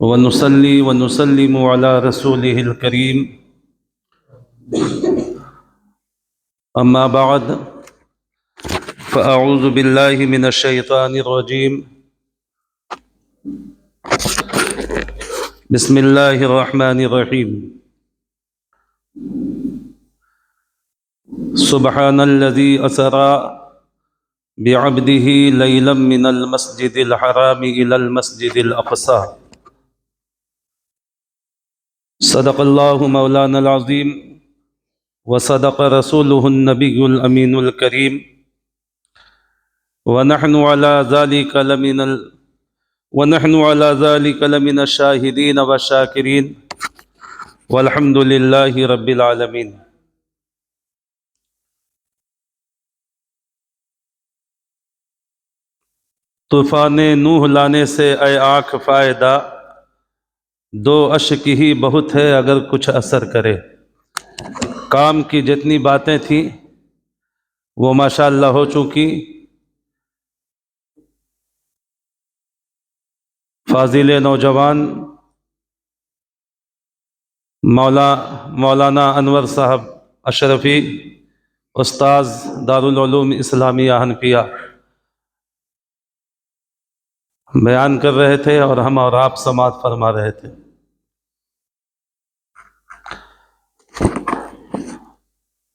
ونصلي ونسلم على رسوله الكريم. أما بعد، فأعوذ بالله من الشيطان الرجيم. بسم الله الرحمن الرحيم. سبحان الذي أسرى بعبده ليلا من المسجد الحرام إلى المسجد الأقصى. صدق الله مولانا العظيم وصدق رسوله النبي الأمين الكريم. ونحن على ذلك لمن الشاهدين والشاكرين والحمد لله رب العالمين. طوفان نوح لانے سے اے آنکھ فائدہ، دو اشک ہی بہت ہے اگر کچھ اثر کرے. کام کی جتنی باتیں تھیں وہ ماشاءاللہ ہو چکی. فاضل نوجوان مولانا انور صاحب اشرفی، استاذ دارالعلوم اسلامیہ حنفیہ، بیان کر رہے تھے اور ہم اور آپ سماعت فرما رہے تھے.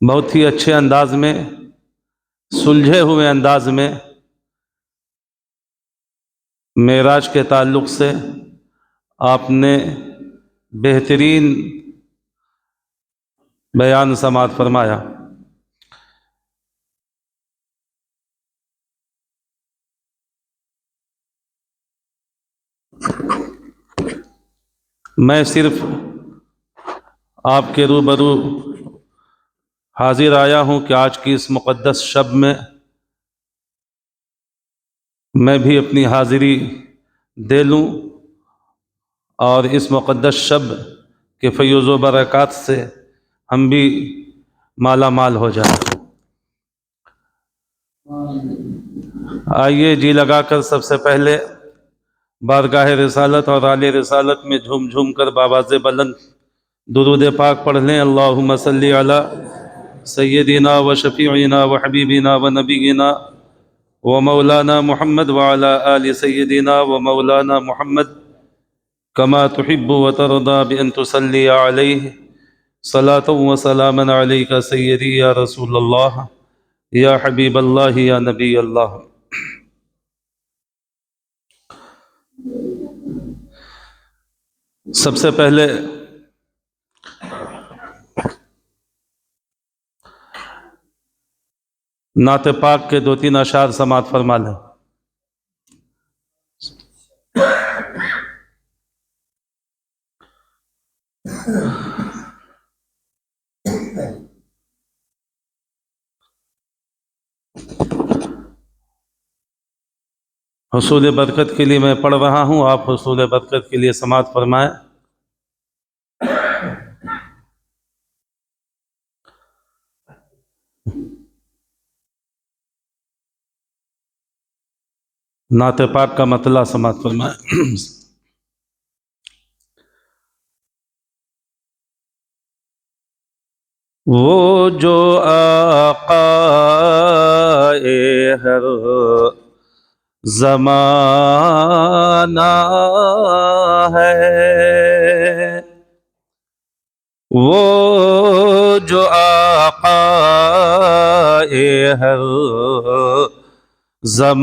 بہت ہی اچھے انداز میں، سلجھے ہوئے انداز میں معراج کے تعلق سے آپ نے بہترین بیان سماعت فرمایا. میں صرف آپ کے روبرو حاضر آیا ہوں کہ آج کی اس مقدس شب میں میں بھی اپنی حاضری دے لوں اور اس مقدس شب کے فیوز و برکات سے ہم بھی مالا مال ہو جائیں. آئیے جی لگا کر سب سے پہلے بارگاہ رسالت اور آل رسالت میں جھوم جھوم کر بآواز بلند درود پاک پڑھ لیں. اللہم صلی علی سیدنا و شفیعنا و حبیبنا و نبینا و مولانا محمد وعلی آل سیدنا و مولانا محمد کما تحب و ترضى بأن تصلی علیہ صلاة و سلاما علیک سیدی یا رسول اللہ یا حبیب اللہ یا نبی اللہ. سب سے پہلے نعت پاک کے 2-3 اشعار سماعت فرما لیں. حصول برکت کے لیے میں پڑھ رہا ہوں، آپ حصول برکت کے لیے سماعت فرمائیں. نعت پاک کا مطلع سماعت فرمائیں. وہ جو آقا ہر زمانہ ہے، وہ جو آقا ہر زمانہ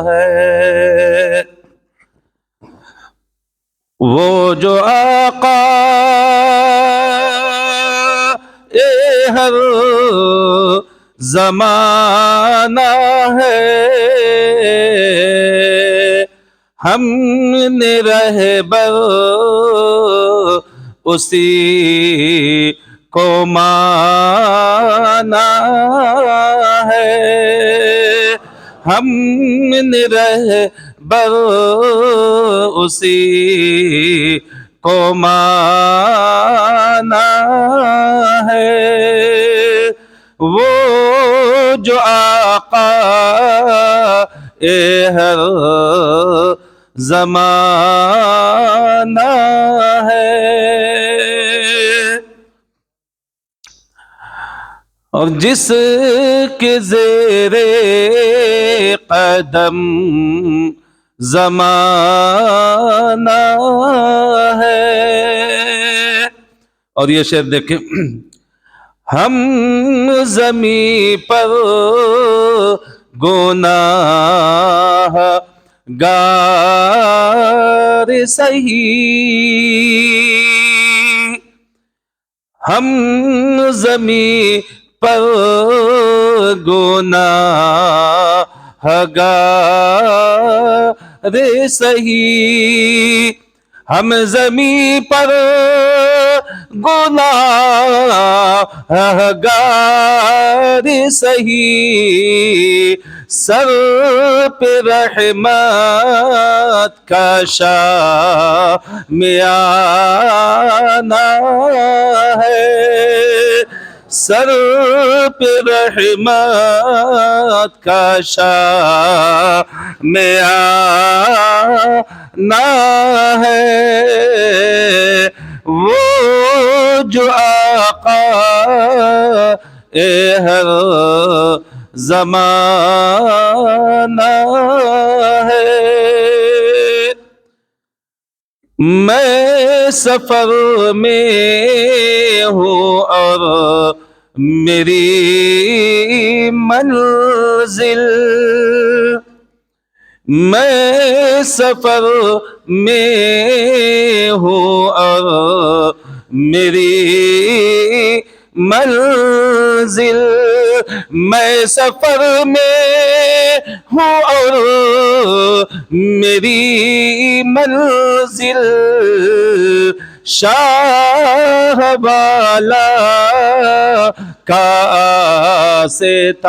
ہے، وہ جو آقا ہر زمانہ ہے، ہم نے رہبر اسی کو مانا ہے، ہم نے رہبر اسی کو مانا ہے، وہ جو آقا اے ہر زمانہ ہے، اور جس کے زیر قدم زمانہ ہے۔ اور یہ شعر دیکھیں، ہم زمیں پر گناہ گار سہی، ہم زمیں پر گناہ گار سہی، ہم زمیں پر گناہ گار سہی، سر پہ رحمت کا شامیانہ ہے، سر پہ رحمت کا شامیانہ ہے، وہ جو آقا ہر زمانہ ہے۔ میں سفر میں ہوں اور میری منزل، میں سفر میں ہوں اور میری منزل، میں سفر میں ہوں اور میری منزل، شاہ والا کا آستانہ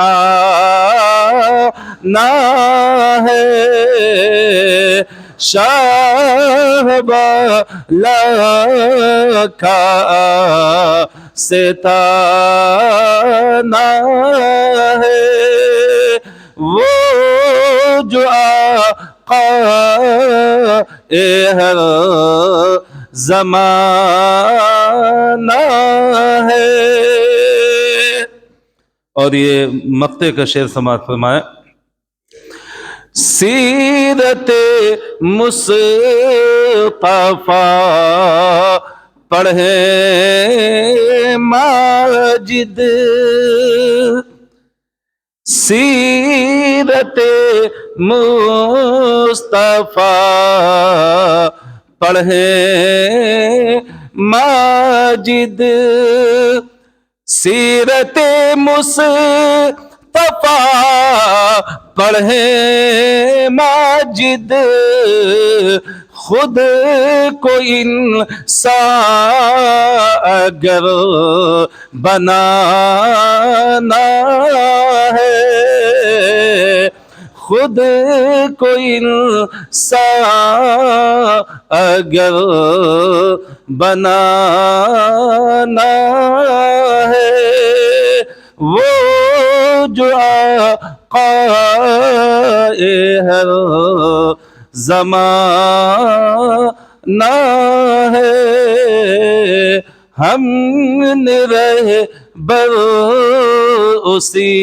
ہے، شاہ والا کا آستانہ ہے، وہ جو آقا ہر زمانہ ہے۔ اور یہ مقطع کا شعر سماعت فرمائے، سیرت مصطفیٰ پڑھیں ماجد، سیرت مصطفیٰ پڑھیں ماجد، سیرت مصطفیٰ پڑھیں ماجد، خود کو انسان اگر بنانا ہے، خود کو انسان اگر بنانا ہے، وہ جو آقا ہر زمانہ ہے، ہم نے رہبر اسی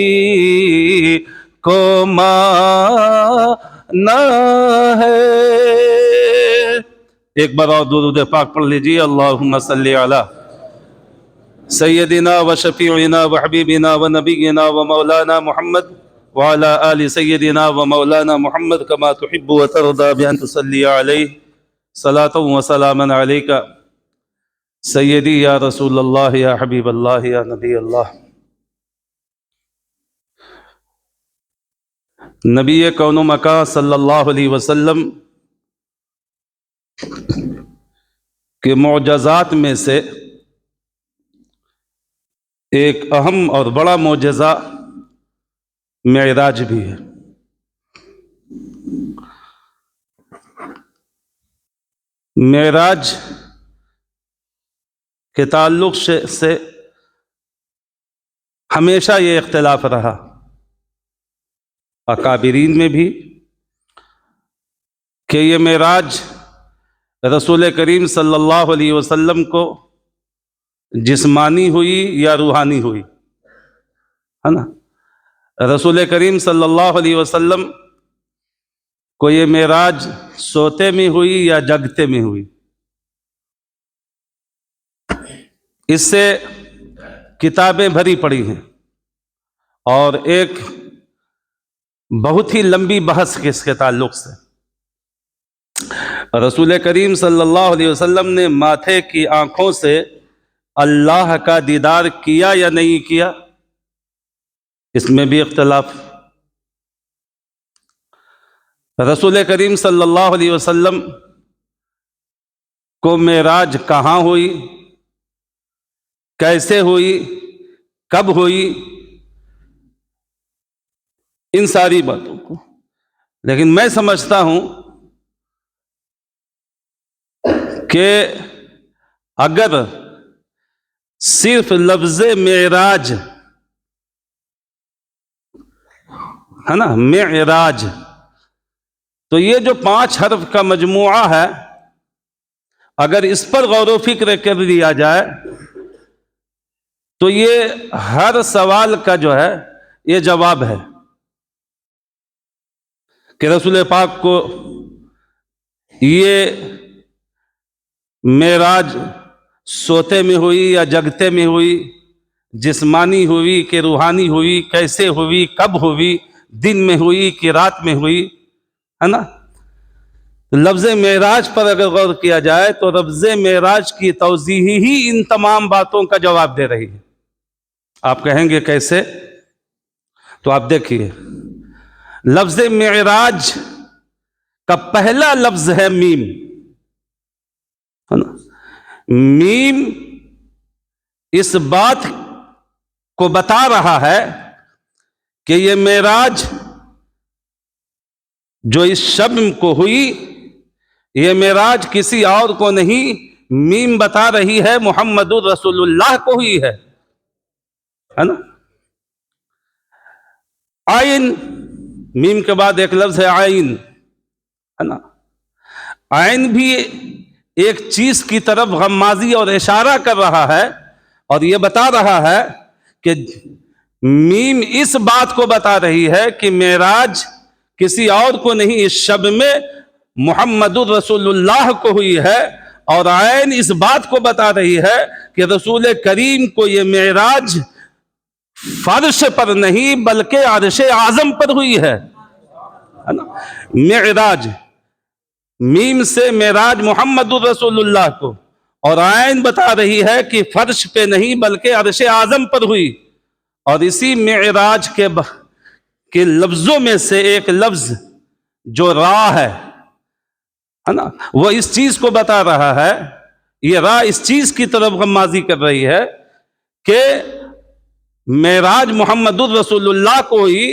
کو مانا ہے۔ ایک بار اور درود پاک پڑھ لیجیے، اللہم صلی علی سیدنا و شفیعنا و حبیبنا و نبینا و مولانا محمد وعلى آل سيدنا ومولانا محمد كما تحب وترضى بأن تصلي عليه صلاة وسلاما عليك سيدي يا رسول الله يا حبيب الله يا نبي الله۔ نبی کون و مکان صلی اللہ علیہ وسلم کے معجزات میں سے ایک اہم اور بڑا معجزہ معراج بھی ہے۔ معراج کے تعلق سے ہمیشہ یہ اختلاف رہا، اکابرین میں بھی کہ یہ معراج رسول کریم صلی اللہ علیہ وسلم کو جسمانی ہوئی یا روحانی ہوئی، ہے نا؟ رسول کریم صلی اللہ علیہ وسلم کو یہ معراج سوتے میں ہوئی یا جگتے میں ہوئی؟ اس سے کتابیں بھری پڑی ہیں اور ایک بہت ہی لمبی بحث اس کے تعلق سے۔ رسول کریم صلی اللہ علیہ وسلم نے ماتھے کی آنکھوں سے اللہ کا دیدار کیا یا نہیں کیا، اس میں بھی اختلاف۔ رسول کریم صلی اللہ علیہ وسلم کو معراج کہاں ہوئی، کیسے ہوئی، کب ہوئی، ان ساری باتوں کو، لیکن میں سمجھتا ہوں کہ اگر صرف لفظ معراج ہے نا، معراج، تو یہ جو 5 حرف کا مجموعہ ہے، اگر اس پر غور و فکر کر لیا جائے تو یہ ہر سوال کا جو ہے یہ جواب ہے کہ رسول پاک کو یہ معراج سوتے میں ہوئی یا جگتے میں ہوئی، جسمانی ہوئی کہ روحانی ہوئی، کیسے ہوئی، کب ہوئی، دن میں ہوئی کہ رات میں ہوئی، ہے نا؟ لفظ معراج پر اگر غور کیا جائے تو لفظ معراج کی توضیح ہی ان تمام باتوں کا جواب دے رہی ہے۔ آپ کہیں گے کیسے؟ تو آپ دیکھیے، لفظ معراج کا پہلا لفظ ہے میم، ہے نا؟ میم اس بات کو بتا رہا ہے کہ یہ معراج جو اس شب کو ہوئی، یہ معراج کسی اور کو نہیں، میم بتا رہی ہے محمد الرسول اللہ کو ہوئی ہے نا؟ عین، میم کے بعد ایک لفظ ہے عین، ہے نا؟ عین بھی ایک چیز کی طرف غمازی اور اشارہ کر رہا ہے، اور یہ بتا رہا ہے کہ میم اس بات کو بتا رہی ہے کہ معراج کسی اور کو نہیں، اس شب میں محمد الرسول اللہ کو ہوئی ہے، اور عین اس بات کو بتا رہی ہے کہ رسول کریم کو یہ معراج فرش پر نہیں بلکہ عرش اعظم پر ہوئی ہے نا؟ معراج، میم سے معراج محمد الرسول اللہ کو، اور عین بتا رہی ہے کہ فرش پہ نہیں بلکہ عرش اعظم پر ہوئی۔ اور اسی معراج کے لفظوں میں سے ایک لفظ جو را ہے نا، وہ اس چیز کو بتا رہا ہے، یہ را اس چیز کی طرف غمازی کر رہی ہے کہ معراج محمد الرسول اللہ کو ہوئی،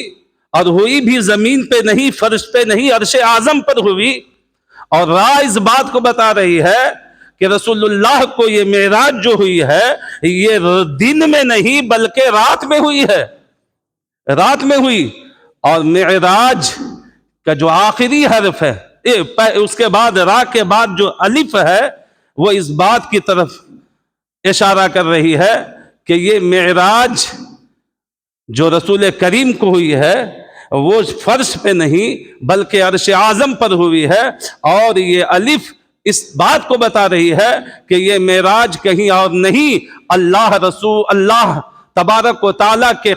اور ہوئی بھی زمین پہ نہیں، فرش پہ نہیں، عرش اعظم پر ہوئی۔ اور را اس بات کو بتا رہی ہے کہ رسول اللہ کو یہ معراج جو ہوئی ہے یہ دن میں نہیں بلکہ رات میں ہوئی ہے، رات میں ہوئی۔ اور معراج کا جو آخری حرف ہے، اس کے بعد را کے بعد جو الف ہے، وہ اس بات کی طرف اشارہ کر رہی ہے کہ یہ معراج جو رسول کریم کو ہوئی ہے وہ فرش پہ نہیں بلکہ عرش اعظم پر ہوئی ہے، اور یہ الف اس بات کو بتا رہی ہے کہ یہ معراج کہیں اور نہیں، اللہ تبارک و تعالیٰ کے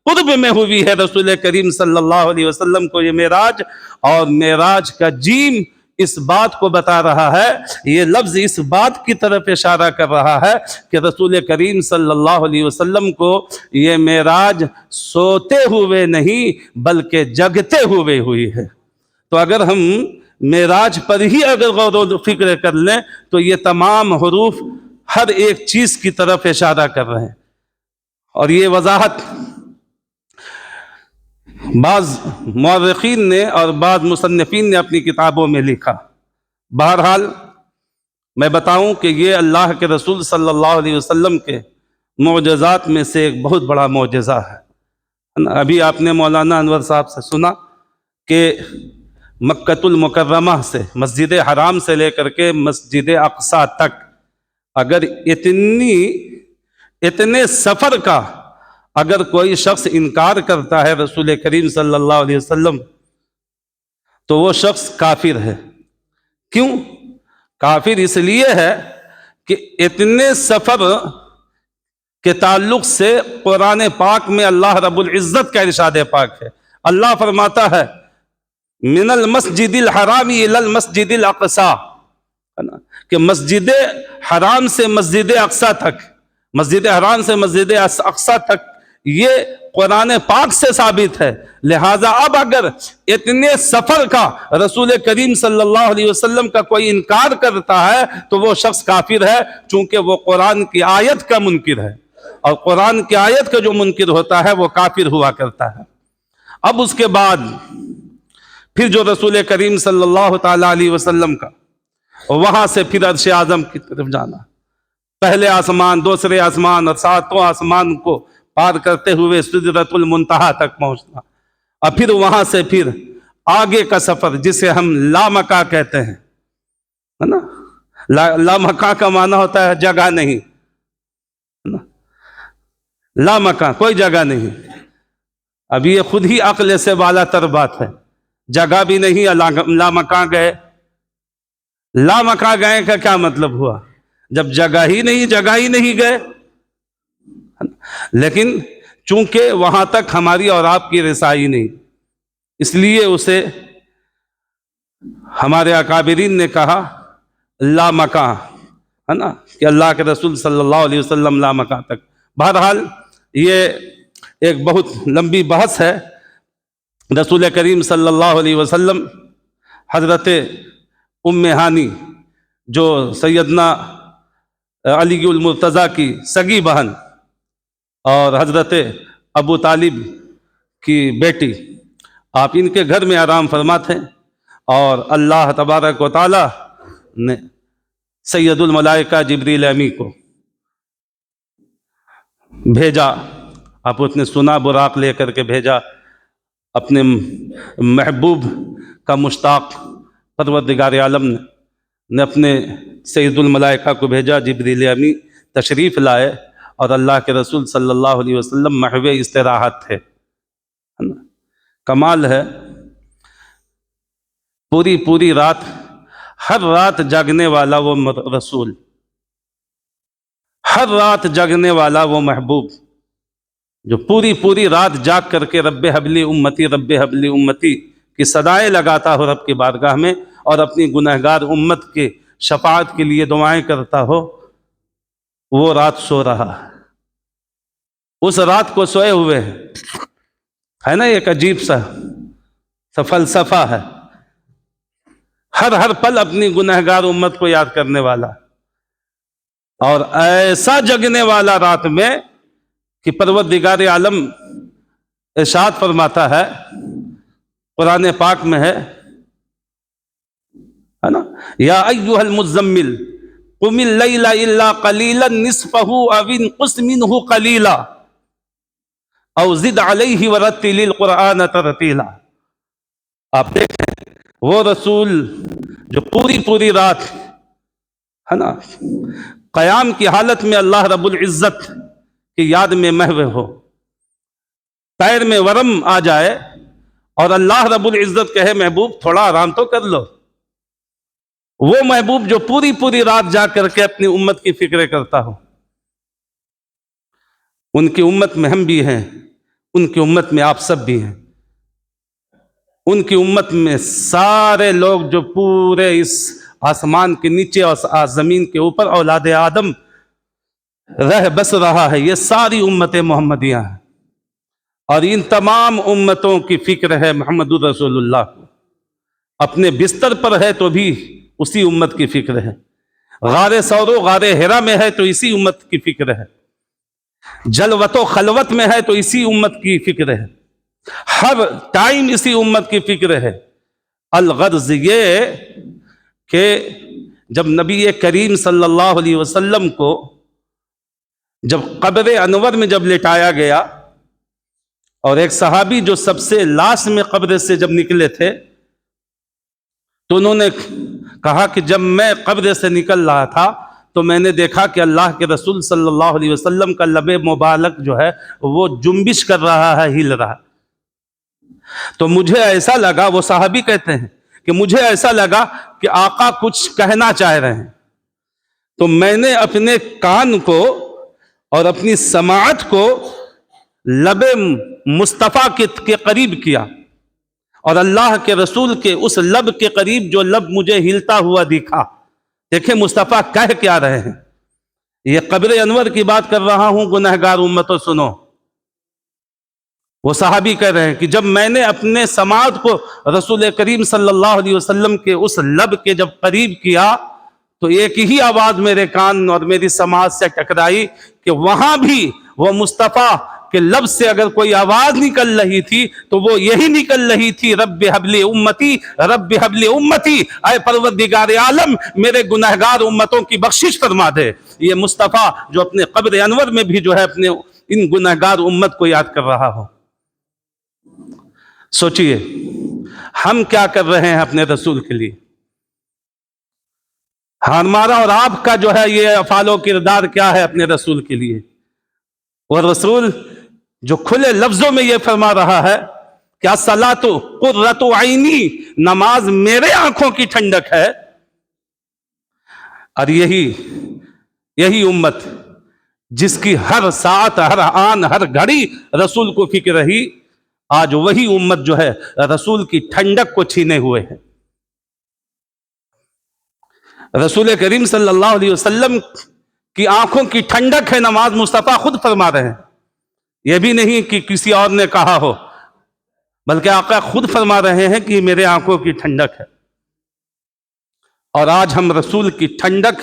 قرب میں ہوئی ہے رسول کریم صلی اللہ علیہ وسلم کو یہ معراج۔ اور معراج کا جیم اس بات کو بتا رہا ہے، یہ لفظ اس بات کی طرف اشارہ کر رہا ہے کہ رسول کریم صلی اللہ علیہ وسلم کو یہ معراج سوتے ہوئے نہیں بلکہ جگتے ہوئے ہوئی ہے۔ تو اگر ہم معراج پر ہی اگر غور و فکر کر لیں تو یہ تمام حروف ہر ایک چیز کی طرف اشارہ کر رہے ہیں، اور یہ وضاحت بعض مورخین نے اور بعض مصنفین نے اپنی کتابوں میں لکھا۔ بہرحال میں بتاؤں کہ یہ اللہ کے رسول صلی اللہ علیہ وسلم کے معجزات میں سے ایک بہت بڑا معجزہ ہے۔ ابھی آپ نے مولانا انور صاحب سے سنا کہ مکۃ المکرمہ سے، مسجد حرام سے لے کر کے مسجد اقصیٰ تک اگر اتنے سفر کا اگر کوئی شخص انکار کرتا ہے رسول کریم صلی اللہ علیہ وسلم، تو وہ شخص کافر ہے۔ کیوں کافر؟ اس لیے ہے کہ اتنے سفر کے تعلق سے قرآن پاک میں اللہ رب العزت کا ارشاد پاک ہے۔ اللہ فرماتا ہے من المسجد الحرام الی المسجد الاقصیٰ، کہ مسجد حرام سے مسجد اقصیٰ تک، مسجد حرام سے مسجد اقصیٰ تک، یہ قرآن پاک سے ثابت ہے۔ لہٰذا اب اگر اتنے سفر کا رسول کریم صلی اللہ علیہ وسلم کا کوئی انکار کرتا ہے تو وہ شخص کافر ہے، چونکہ وہ قرآن کی آیت کا منکر ہے، اور قرآن کی آیت کا جو منکر ہوتا ہے وہ کافر ہوا کرتا ہے۔ اب اس کے بعد پھر جو رسول کریم صلی اللہ تعالیٰ علیہ وسلم کا وہاں سے پھر عرش اعظم کی طرف جانا، پہلے آسمان، دوسرے آسمان اور ساتوں آسمان کو پار کرتے ہوئے سدرۃ المنتہا تک پہنچنا، اور پھر وہاں سے پھر آگے کا سفر جسے ہم لامکاں کہتے ہیں، ہے نا؟ لامکاں کا معنی ہوتا ہے جگہ نہیں، لامکاں کوئی جگہ نہیں۔ اب یہ خود ہی عقل سے بالا تر بات ہے، جگہ بھی نہیں، لامکاں گئے۔ لامکاں گئے کا کیا مطلب ہوا؟ جب جگہ ہی نہیں گئے، لیکن چونکہ وہاں تک ہماری اور آپ کی رسائی نہیں، اس لیے اسے ہمارے اکابرین نے کہا لامکاں، ہے نا، کہ اللہ کے رسول صلی اللہ علیہ وسلم لامکاں تک۔ بہرحال یہ ایک بہت لمبی بحث ہے۔ رسول کریم صلی اللہ علیہ وسلم حضرت ام ہانی جو سیدنا علی المرتضیٰ کی سگی بہن اور حضرت ابو طالب کی بیٹی، آپ ان کے گھر میں آرام فرما تھے، اور اللہ تبارک و تعالی نے سید الملائکہ جبریل امی کو بھیجا۔ آپ نے سنا براق لے کر کے بھیجا، اپنے محبوب کا مشتاق پروردگار عالم نے اپنے سید الملائکہ کو بھیجا، جبریل امی تشریف لائے، اور اللہ کے رسول صلی اللہ علیہ وسلم محو استراحت تھے۔ کمال ہے، پوری رات، ہر رات جاگنے والا وہ رسول، ہر رات جاگنے والا وہ محبوب، جو پوری رات جاگ کر کے رب حبلی امتی رب حبلی امتی کی صدائیں لگاتا ہو رب کی بارگاہ میں، اور اپنی گنہگار امت کے شفاعت کے لیے دعائیں کرتا ہو، وہ رات سو رہا ہے۔ اس رات کو سوئے ہوئے ہے نا، ایک عجیب سا فلسفہ ہے، ہر پل اپنی گنہگار امت کو یاد کرنے والا، اور ایسا جگنے والا رات میں کہ پروردگار عالم ارشاد فرماتا ہے، قرآن پاک میں ہے نا، یا ایھا المزمل قم اللیل الا قلیلا نصفہ او انقص منہ قلیلا او زد علیہ ورتل القرآن ترتیلا۔ آپ دیکھیں وہ رسول جو پوری رات، ہے نا، قیام کی حالت میں اللہ رب العزت کی یاد میں محو ہو، پیر میں ورم آ جائے اور اللہ رب العزت کہے محبوب تھوڑا آرام تو کر لو، وہ محبوب جو پوری رات جا کر کے اپنی امت کی فکر کرتا ہو۔ ان کی امت میں ہم بھی ہیں، ان کی امت میں آپ سب بھی ہیں، ان کی امت میں سارے لوگ جو پورے اس آسمان کے نیچے اور زمین کے اوپر اولاد آدم رہ بس رہا ہے، یہ ساری امت محمدیہ ہیں، اور ان تمام امتوں کی فکر ہے محمد رسول اللہ کو۔ اپنے بستر پر ہے تو بھی اسی امت کی فکر ہے، غار ثور و غار حرا میں ہے تو اسی امت کی فکر ہے، جلوت و خلوت میں ہے تو اسی امت کی فکر ہے، ہر ٹائم اسی امت کی فکر ہے۔ الغرض یہ کہ جب نبی کریم صلی اللہ علیہ وسلم کو جب قبر انور میں جب لٹایا گیا، اور ایک صحابی جو سب سے لاسٹ میں قبر سے جب نکلے تھے، تو انہوں نے کہا کہ جب میں قبر سے نکل رہا تھا تو میں نے دیکھا کہ اللہ کے رسول صلی اللہ علیہ وسلم کا لب مبارک جو ہے وہ جنبش کر رہا ہے، ہل رہا ہے۔ تو مجھے ایسا لگا، وہ صحابی کہتے ہیں کہ مجھے ایسا لگا کہ آقا کچھ کہنا چاہ رہے ہیں، تو میں نے اپنے کان کو اور اپنی سماعت کو لب مصطفیٰ کے قریب کیا، اور اللہ کے رسول کے اس لب کے قریب جو لب مجھے ہلتا ہوا دکھا، دیکھیں مصطفیٰ کہہ کیا رہے ہیں۔ یہ قبر انور کی بات کر رہا ہوں، گنہگار امتو سنو۔ وہ صحابی کہہ رہے ہیں کہ جب میں نے اپنے سماعت کو رسول کریم صلی اللہ علیہ وسلم کے اس لب کے جب قریب کیا تو ایک ہی آواز میرے کان اور میری سماعت سے ٹکرائی کہ وہاں بھی وہ مصطفیٰ کے لب سے اگر کوئی آواز نکل رہی تھی تو وہ یہی نکل رہی تھی، رب حبل امتی، رب حبل امتی، اے پروردگار عالم میرے گنہگار امتوں کی بخشش فرما دے۔ یہ مصطفیٰ جو اپنے قبر انور میں بھی جو ہے اپنے ان گنہگار امت کو یاد کر رہا ہو۔ سوچئے ہم کیا کر رہے ہیں اپنے رسول کے لیے، ہمارا اور آپ کا جو ہے یہ افعال و کردار کیا ہے اپنے رسول کے لیے۔ اور رسول جو کھلے لفظوں میں یہ فرما رہا ہے کہ الصلاۃ قرۃ عینی، نماز میرے آنکھوں کی ٹھنڈک ہے، اور یہی امت جس کی ہر ساعت، ہر آن، ہر گھڑی رسول کو فکر رہی، آج وہی امت جو ہے رسول کی ٹھنڈک کو چھینے ہوئے ہے۔ رسول کریم صلی اللہ علیہ وسلم کی آنکھوں کی ٹھنڈک ہے نماز، مصطفیٰ خود فرما رہے ہیں، یہ بھی نہیں کہ کسی اور نے کہا ہو، بلکہ آقا خود فرما رہے ہیں کہ میرے آنکھوں کی ٹھنڈک ہے۔ اور آج ہم رسول کی ٹھنڈک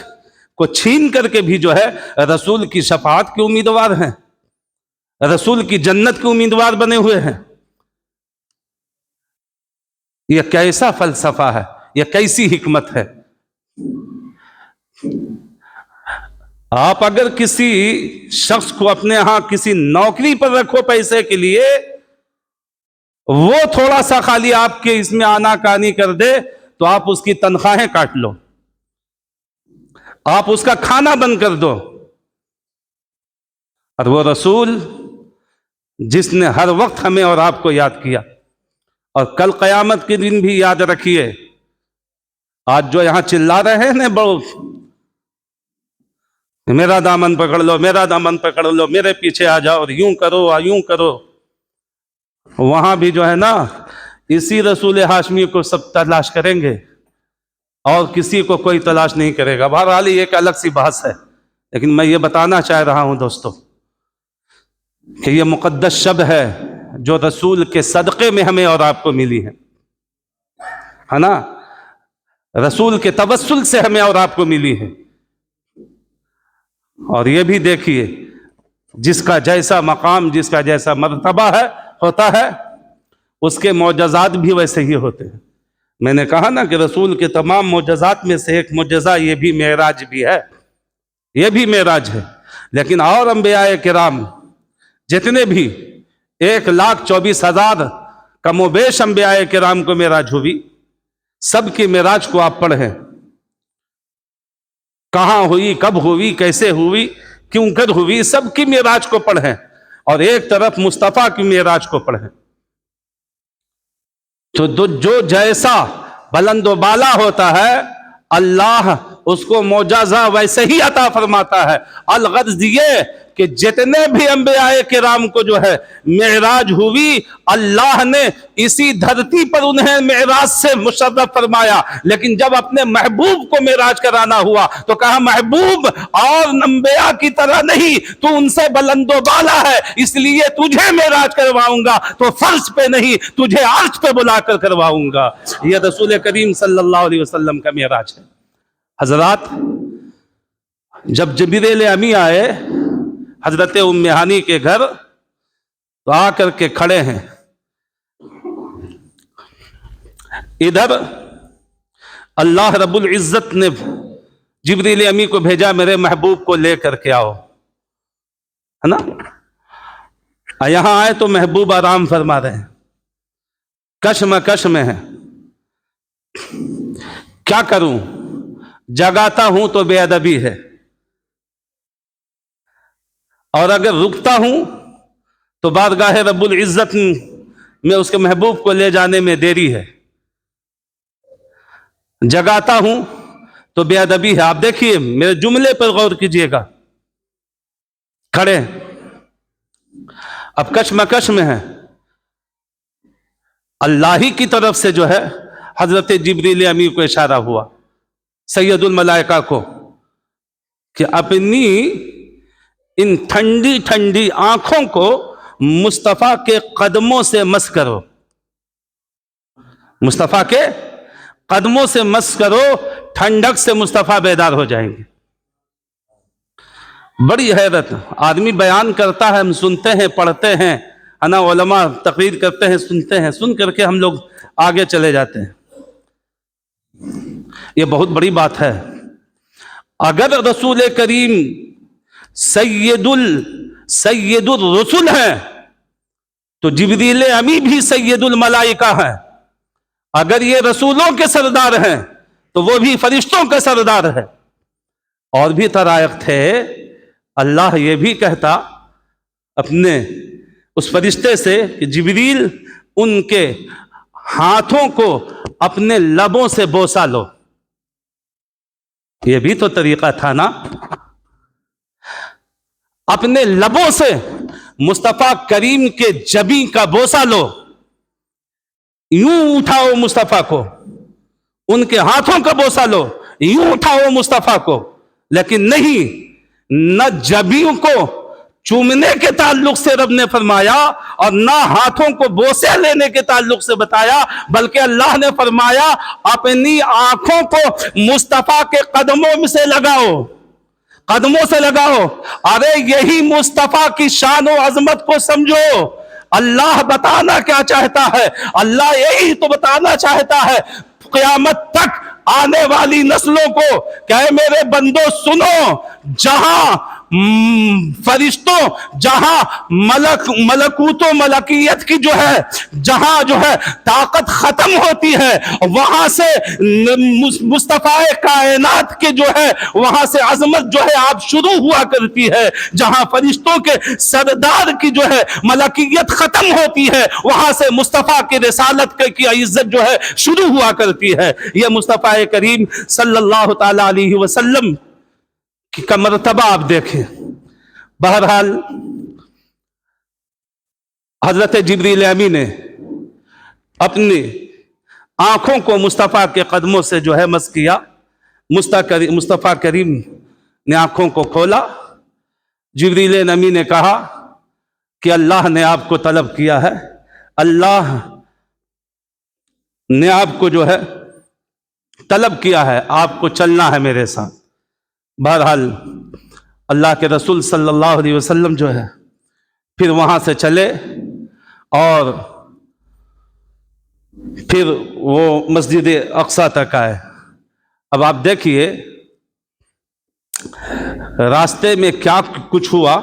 کو چھین کر کے بھی جو ہے رسول کی شفاعت کے امیدوار ہیں، رسول کی جنت کے امیدوار بنے ہوئے ہیں۔ یہ کیسا فلسفہ ہے، یہ کیسی حکمت ہے۔ آپ اگر کسی شخص کو اپنے ہاں کسی نوکری پر رکھو پیسے کے لیے، وہ تھوڑا سا خالی آپ کے اس میں آنا کانی کر دے تو آپ اس کی تنخواہیں کاٹ لو، آپ اس کا کھانا بند کر دو۔ اور وہ رسول جس نے ہر وقت ہمیں اور آپ کو یاد کیا، اور کل قیامت کے دن بھی یاد رکھیے۔ آج جو یہاں چلا رہے ہیں بہت، میرا دامن پکڑ لو، میرا دامن پکڑ لو، میرے پیچھے آ جاؤ، اور یوں کرو یوں کرو، وہاں بھی جو ہے نا اسی رسول ہاشمی کو سب تلاش کریں گے، اور کسی کو کوئی تلاش نہیں کرے گا۔ بہرحال یہ ایک الگ سی بحث ہے، لیکن میں یہ بتانا چاہ رہا ہوں دوستو کہ یہ مقدس شب ہے جو رسول کے صدقے میں ہمیں اور آپ کو ملی ہے نا، رسول کے توسل سے ہمیں اور آپ کو ملی ہے۔ اور یہ بھی دیکھیے جس کا جیسا مقام، جس کا جیسا مرتبہ ہوتا ہے، اس کے معجزات بھی ویسے ہی ہوتے ہیں۔ میں نے کہا نا کہ رسول کے تمام معجزات میں سے ایک معجزہ یہ بھی معراج بھی ہے، یہ بھی معراج ہے۔ لیکن اور انبیاء کرام جتنے بھی 1,24,000 کم و بیش انبیاء کرام کو معراج ہوئی، سب کی معراج کو آپ پڑھیں، کہاں ہوئی، کب ہوئی، کیسے ہوئی، کیوں کر ہوئی، سب کی معراج کو پڑھیں، اور ایک طرف مصطفیٰ کی معراج کو پڑھیں۔ تو جو جیسا بلند و بالا ہوتا ہے اللہ اس کو معجزہ ویسے ہی عطا فرماتا ہے۔ الغرض یہ کہ جتنے بھی انبیاء کرام کو جو ہے معراج ہوئی، اللہ نے اسی دھرتی پر انہیں معراج سے مشرف فرمایا، لیکن جب اپنے محبوب کو معراج کرانا ہوا تو کہا محبوب اور انبیاء کی طرح نہیں، تو ان سے بلند و بالا ہے، اس لیے تجھے معراج کرواؤں گا تو فرش پہ نہیں، تجھے عرش پہ بلا کر کرواؤں گا۔ یہ رسول کریم صلی اللہ علیہ وسلم کا معراج ہے۔ حضرات، جب جبریل امی آئے حضرت ام ہانی کے گھر تو آ کر کے کھڑے ہیں، ادھر اللہ رب العزت نے جبریل امی کو بھیجا میرے محبوب کو لے کر کے آؤ، ہے نا۔ یہاں آئے تو محبوب آرام فرما رہے ہیں، کشم میں ہیں۔ کیا کروں؟ جگاتا ہوں تو بے ادبی ہے، اور اگر رکتا ہوں تو بارگاہ رب العزت میں اس کے محبوب کو لے جانے میں دیری ہے۔ جگاتا ہوں تو بے ادبی ہے۔ آپ دیکھیے میرے جملے پر غور کیجئے گا، کھڑے اب کشمکش میں ہیں، اللہ ہی کی طرف سے جو ہے حضرت جبریل امین کو اشارہ ہوا، سید الملائکہ کو، کہ اپنی ان ٹھنڈی ٹھنڈی آنکھوں کو مصطفیٰ کے قدموں سے مس کرو، مصطفیٰ کے قدموں سے مس کرو، ٹھنڈک سے مصطفیٰ بیدار ہو جائیں گے۔ بڑی حیرت، آدمی بیان کرتا ہے، ہم سنتے ہیں، پڑھتے ہیں، علماء تقریر کرتے ہیں، سنتے ہیں، سن کر کے ہم لوگ آگے چلے جاتے ہیں۔ یہ بہت بڑی بات ہے۔ اگر رسول کریم سید الرسل ہیں تو جبریل امی بھی سید الملائکہ ہیں۔ اگر یہ رسولوں کے سردار ہیں تو وہ بھی فرشتوں کے سردار ہیں۔ اور بھی طرائق تھے، اللہ یہ بھی کہتا اپنے اس فرشتے سے کہ جبریل ان کے ہاتھوں کو اپنے لبوں سے بوسا لو۔ یہ بھی تو طریقہ تھا نا، اپنے لبوں سے مصطفیٰ کریم کے جبیں کا بوسا لو، یوں اٹھاؤ مصطفیٰ کو، ان کے ہاتھوں کا بوسا لو، یوں اٹھاؤ مصطفیٰ کو۔ لیکن نہیں، نہ جبیوں کو چومنے کے تعلق سے رب نے فرمایا اور نہ ہاتھوں کو بوسے لینے کے تعلق سے بتایا، بلکہ اللہ نے فرمایا اپنی آنکھوں کو مصطفیٰ کے قدموں میں سے لگاؤ، قدموں سے لگاؤ۔ ارے یہی مصطفیٰ کی شان و عظمت کو سمجھو۔ اللہ بتانا کیا چاہتا ہے؟ اللہ یہی تو بتانا چاہتا ہے قیامت تک آنے والی نسلوں کو کہ اے میرے بندو سنو، جہاں فرشتوں، جہاں ملکوت و ملکیت کی جو ہے، جہاں جو ہے طاقت ختم ہوتی ہے، وہاں سے مصطفیٰ کائنات کے جو ہے وہاں سے عظمت جو ہے آپ شروع ہوا کرتی ہے۔ جہاں فرشتوں کے سردار کی جو ہے ملکیت ختم ہوتی ہے، وہاں سے مصطفیٰ کی رسالت کی عزت جو ہے شروع ہوا کرتی ہے۔ یہ مصطفیٰ کریم صلی اللہ تعالی علیہ وسلم کا مرتبہ آپ دیکھیں۔ بہرحال حضرت جبریل امی نے اپنی آنکھوں کو مصطفیٰ کے قدموں سے جو ہے مس کیا۔ مصطفیٰ کریم نے آنکھوں کو کھولا۔ جبریل امی نے کہا کہ اللہ نے آپ کو طلب کیا ہے، اللہ نے آپ کو جو ہے طلب کیا ہے، آپ کو چلنا ہے میرے ساتھ۔ بہرحال اللہ کے رسول صلی اللہ علیہ وسلم جو ہے پھر وہاں سے چلے اور پھر وہ مسجد اقصیٰ تک آئے۔ اب آپ دیکھیے راستے میں کیا کچھ ہوا۔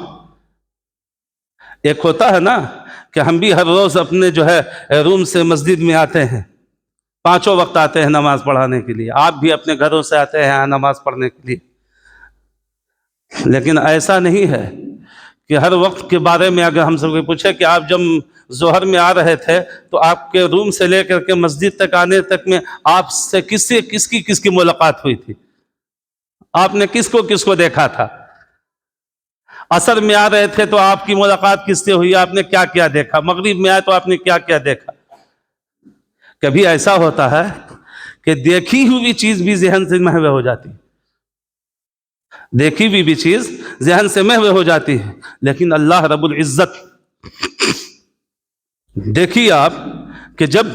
ایک ہوتا ہے نا کہ ہم بھی ہر روز اپنے جو ہے روم سے مسجد میں آتے ہیں، پانچوں وقت آتے ہیں نماز پڑھانے کے لیے، آپ بھی اپنے گھروں سے آتے ہیں نماز پڑھنے کے لیے۔ لیکن ایسا نہیں ہے کہ ہر وقت کے بارے میں اگر ہم سب کو پوچھے کہ آپ جب ظہر میں آ رہے تھے تو آپ کے روم سے لے کر کے مسجد تک آنے تک میں آپ سے کس کی ملاقات ہوئی تھی؟ آپ نے کس کو دیکھا تھا؟ عصر میں آ رہے تھے تو آپ کی ملاقات کس سے ہوئی؟ آپ نے کیا کیا دیکھا؟ مغرب میں آئے تو آپ نے کیا کیا دیکھا؟ کبھی ایسا ہوتا ہے کہ دیکھی ہوئی چیز بھی ذہن سے محو ہو جاتی ہے، دیکھی ہوئی بھی چیز ذہن سے محو ہو جاتی ہے، لیکن اللہ رب العزت، دیکھیے آپ کہ جب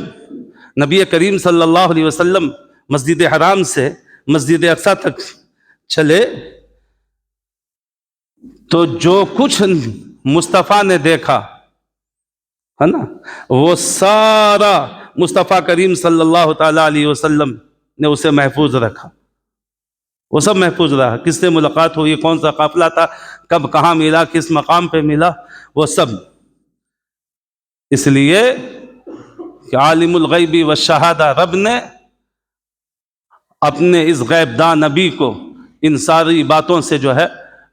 نبی کریم صلی اللہ علیہ وسلم مسجد حرام سے مسجد اقصیٰ تک چلے تو جو کچھ مصطفیٰ نے دیکھا ہے نا، وہ سارا مصطفیٰ کریم صلی اللہ تعالی علیہ وسلم نے اسے محفوظ رکھا۔ وہ سب محفوظ رہا، کس سے ملاقات ہوئی، کون سا قافلہ تھا، کب کہاں ملا، کس مقام پہ ملا، وہ سب۔ اس لیے کہ عالم الغیب والشہادہ رب نے اپنے اس غیب داں نبی کو ان ساری باتوں سے جو ہے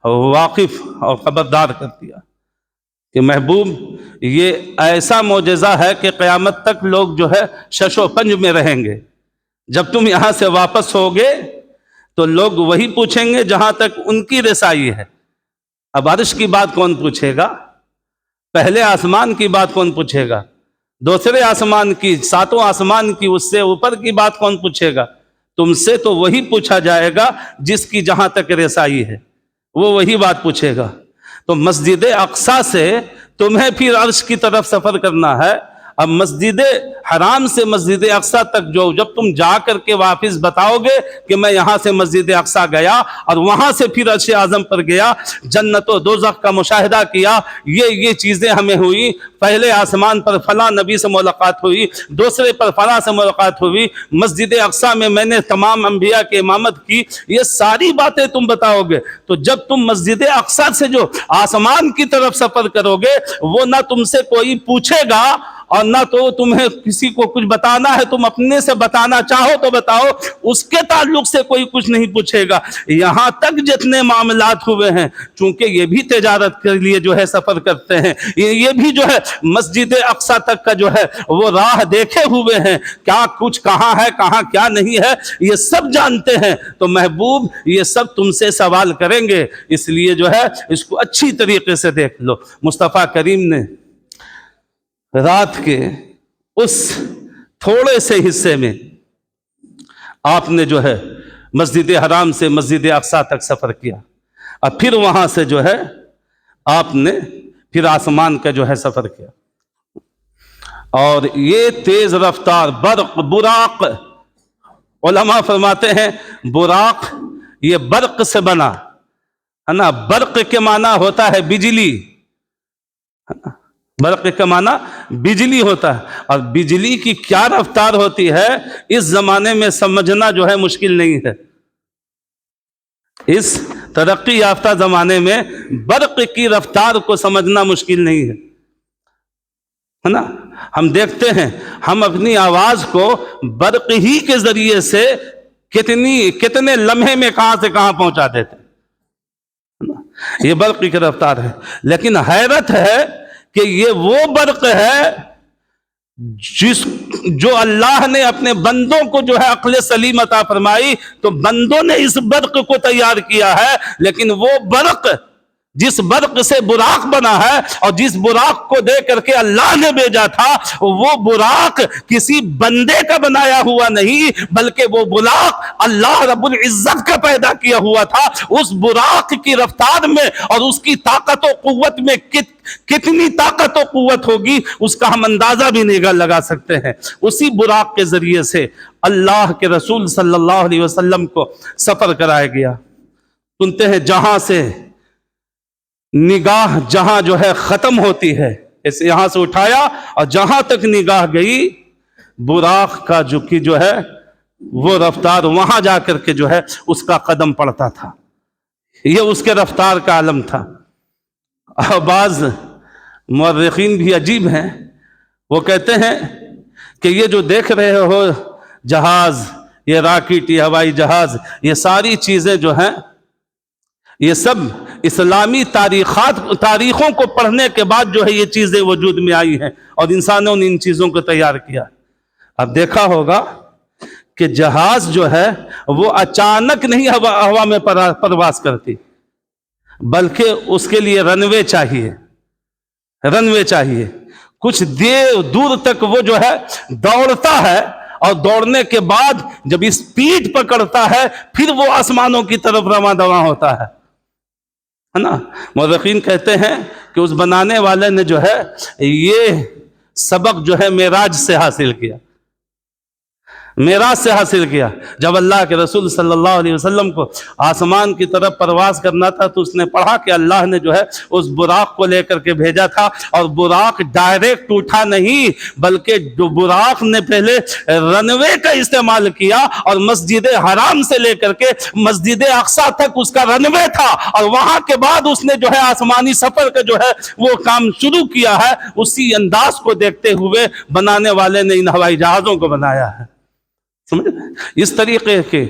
واقف اور خبردار کر دیا کہ محبوب یہ ایسا معجزہ ہے کہ قیامت تک لوگ جو ہے شش و پنج میں رہیں گے. جب تم یہاں سے واپس ہوگے تو لوگ وہی پوچھیں گے جہاں تک ان کی رسائی ہے. اب عرش کی بات کون پوچھے گا؟ پہلے آسمان کی بات کون پوچھے گا؟ دوسرے آسمان کی، ساتوں آسمان کی، اس سے اوپر کی بات کون پوچھے گا؟ تم سے تو وہی پوچھا جائے گا جس کی جہاں تک رسائی ہے، وہ وہی بات پوچھے گا. تو مسجد اقصیٰ سے تمہیں پھر عرش کی طرف سفر کرنا ہے. اب مسجد حرام سے مسجد اقصیٰ تک جب تم جا کر کے واپس بتاؤ گے کہ میں یہاں سے مسجد اقصیٰ گیا اور وہاں سے پھر عرش اعظم پر گیا، جنت و دوزخ کا مشاہدہ کیا، یہ چیزیں ہمیں ہوئی، پہلے آسمان پر فلاں نبی سے ملاقات ہوئی، دوسرے پر فلاں سے ملاقات ہوئی، مسجد اقصیٰ میں میں نے تمام انبیاء کی امامت کی، یہ ساری باتیں تم بتاؤ گے. تو جب تم مسجد اقصیٰ سے جو آسمان کی طرف سفر کرو گے وہ نہ تم سے کوئی پوچھے گا اور نہ تو تمہیں کسی کو کچھ بتانا ہے، تم اپنے سے بتانا چاہو تو بتاؤ، اس کے تعلق سے کوئی کچھ نہیں پوچھے گا. یہاں تک جتنے معاملات ہوئے ہیں، چونکہ یہ بھی تجارت کے لیے جو ہے سفر کرتے ہیں، یہ بھی جو ہے مسجد اقصیٰ تک کا جو ہے وہ راہ دیکھے ہوئے ہیں، کیا کچھ کہاں ہے کہاں کیا نہیں ہے یہ سب جانتے ہیں. تو محبوب یہ سب تم سے سوال کریں گے، اس لیے جو ہے اس کو اچھی طریقے سے دیکھ لو. مصطفیٰ کریم نے رات کے اس تھوڑے سے حصے میں آپ نے جو ہے مسجد حرام سے مسجد اقصیٰ تک سفر کیا، اور پھر وہاں سے جو ہے آپ نے پھر آسمان کا جو ہے سفر کیا. اور یہ تیز رفتار برق، براق، علماء فرماتے ہیں براق یہ برق سے بنا ہے نا. برق کے معنی ہوتا ہے بجلی، برق کا معنی بجلی ہوتا ہے، اور بجلی کی کیا رفتار ہوتی ہے اس زمانے میں سمجھنا جو ہے مشکل نہیں ہے. اس ترقی یافتہ زمانے میں برق کی رفتار کو سمجھنا مشکل نہیں ہے نا. ہم دیکھتے ہیں ہم اپنی آواز کو برق ہی کے ذریعے سے کتنے لمحے میں کہاں سے کہاں پہنچا دیتے ہیں. یہ برق کی رفتار ہے. لیکن حیرت ہے کہ یہ وہ برق ہے جو اللہ نے اپنے بندوں کو جو ہے عقل سلیم عطا فرمائی، تو بندوں نے اس برق کو تیار کیا ہے. لیکن وہ برق جس برق سے براق بنا ہے اور جس براق کو دے کر کے اللہ نے بھیجا تھا، وہ براق کسی بندے کا بنایا ہوا نہیں، بلکہ وہ براق اللہ رب العزت کا پیدا کیا ہوا تھا. اس براق کی رفتار میں اور اس کی طاقت و قوت میں کتنی طاقت و قوت ہوگی اس کا ہم اندازہ بھی نہیں لگا سکتے ہیں. اسی براق کے ذریعے سے اللہ کے رسول صلی اللہ علیہ وسلم کو سفر کرایا گیا. سنتے ہیں جہاں سے نگاہ جہاں جو ہے ختم ہوتی ہے، اسے یہاں سے اٹھایا اور جہاں تک نگاہ گئی براق کا جو ہے وہ رفتار وہاں جا کر کے جو ہے اس کا قدم پڑتا تھا. یہ اس کے رفتار کا عالم تھا. بعض مورخین بھی عجیب ہیں، وہ کہتے ہیں کہ یہ جو دیکھ رہے ہو جہاز، یہ راکٹ، یہ ہوائی جہاز، یہ ساری چیزیں جو ہیں یہ سب اسلامی تاریخوں کو پڑھنے کے بعد جو ہے یہ چیزیں وجود میں آئی ہیں اور انسانوں نے ان چیزوں کو تیار کیا. اب دیکھا ہوگا کہ جہاز جو ہے وہ اچانک نہیں ہوا میں پرواز کرتی، بلکہ اس کے لیے رن وے چاہیے. کچھ دور تک وہ جو ہے دوڑتا ہے، اور دوڑنے کے بعد جب اسپیڈ پکڑتا ہے پھر وہ آسمانوں کی طرف رواں دواں ہوتا ہے نا. مورخین کہتے ہیں کہ اس بنانے والے نے جو ہے یہ سبق جو ہے معراج سے حاصل کیا. جب اللہ کے رسول صلی اللہ علیہ وسلم کو آسمان کی طرف پرواز کرنا تھا تو اس نے پڑھا کہ اللہ نے جو ہے اس براق کو لے کر کے بھیجا تھا، اور براق ڈائریکٹ اٹھا نہیں بلکہ براق نے پہلے رن وے کا استعمال کیا، اور مسجد حرام سے لے کر کے مسجد اقصیٰ تک اس کا رن وے تھا، اور وہاں کے بعد اس نے جو ہے آسمانی سفر کا جو ہے وہ کام شروع کیا ہے. اسی انداز کو دیکھتے ہوئے بنانے والے نے ان ہوائی جہازوں کو بنایا ہے. سمجھ؟ اس طریقے کے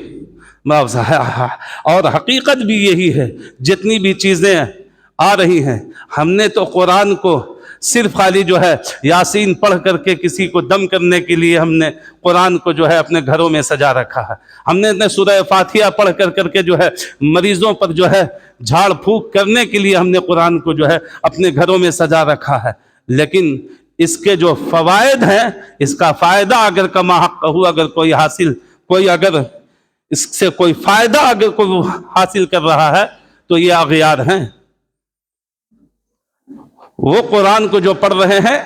اور حقیقت بھی یہی ہے، جتنی بھی چیزیں آ رہی ہیں، ہم نے تو قرآن کو صرف خالی جو ہے یاسین پڑھ کر کے کسی کو دم کرنے کے لیے ہم نے قرآن کو جو ہے اپنے گھروں میں سجا رکھا ہے. ہم نے سورہ فاتحہ پڑھ کر کے جو ہے مریضوں پر جو ہے جھاڑ پھونک کرنے کے لیے ہم نے قرآن کو جو ہے اپنے گھروں میں سجا رکھا ہے. لیکن اس کے جو فوائد ہیں، اس کا فائدہ اگر کما حق ہوا، اگر کوئی اگر اس سے کوئی فائدہ اگر کوئی حاصل کر رہا ہے تو یہ اغیار ہیں. وہ قرآن کو جو پڑھ رہے ہیں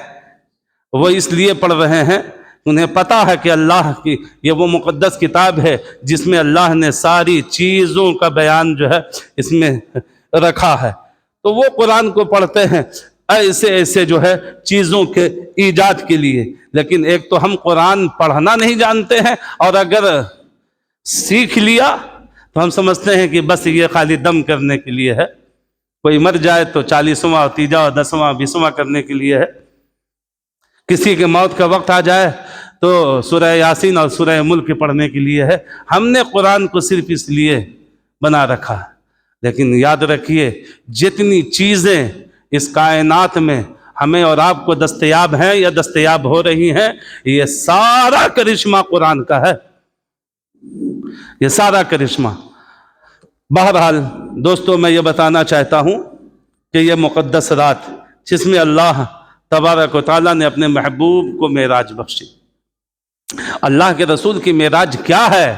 وہ اس لیے پڑھ رہے ہیں، انہیں پتا ہے کہ اللہ کی یہ وہ مقدس کتاب ہے جس میں اللہ نے ساری چیزوں کا بیان جو ہے اس میں رکھا ہے. تو وہ قرآن کو پڑھتے ہیں ایسے جو ہے چیزوں کے ایجاد کے لیے. لیکن ایک تو ہم قرآن پڑھنا نہیں جانتے ہیں، اور اگر سیکھ لیا تو ہم سمجھتے ہیں کہ بس یہ خالی دم کرنے کے لیے ہے. کوئی مر جائے تو 40واں 30واں 10واں 20واں کرنے کے لیے ہے. کسی کے موت کا وقت آ جائے تو سورہ یاسین اور سورہ ملک پڑھنے کے لیے ہے. ہم نے قرآن کو صرف اس لیے بنا رکھا ہے. لیکن یاد رکھیے، جتنی چیزیں اس کائنات میں ہمیں اور آپ کو دستیاب ہیں یا دستیاب ہو رہی ہیں، یہ سارا کرشمہ قرآن کا ہے. یہ سارا کرشمہ. بہرحال دوستو، میں یہ بتانا چاہتا ہوں کہ یہ مقدس رات جس میں اللہ تبارک و تعالیٰ نے اپنے محبوب کو معراج بخشی. اللہ کے رسول کی معراج کیا ہے؟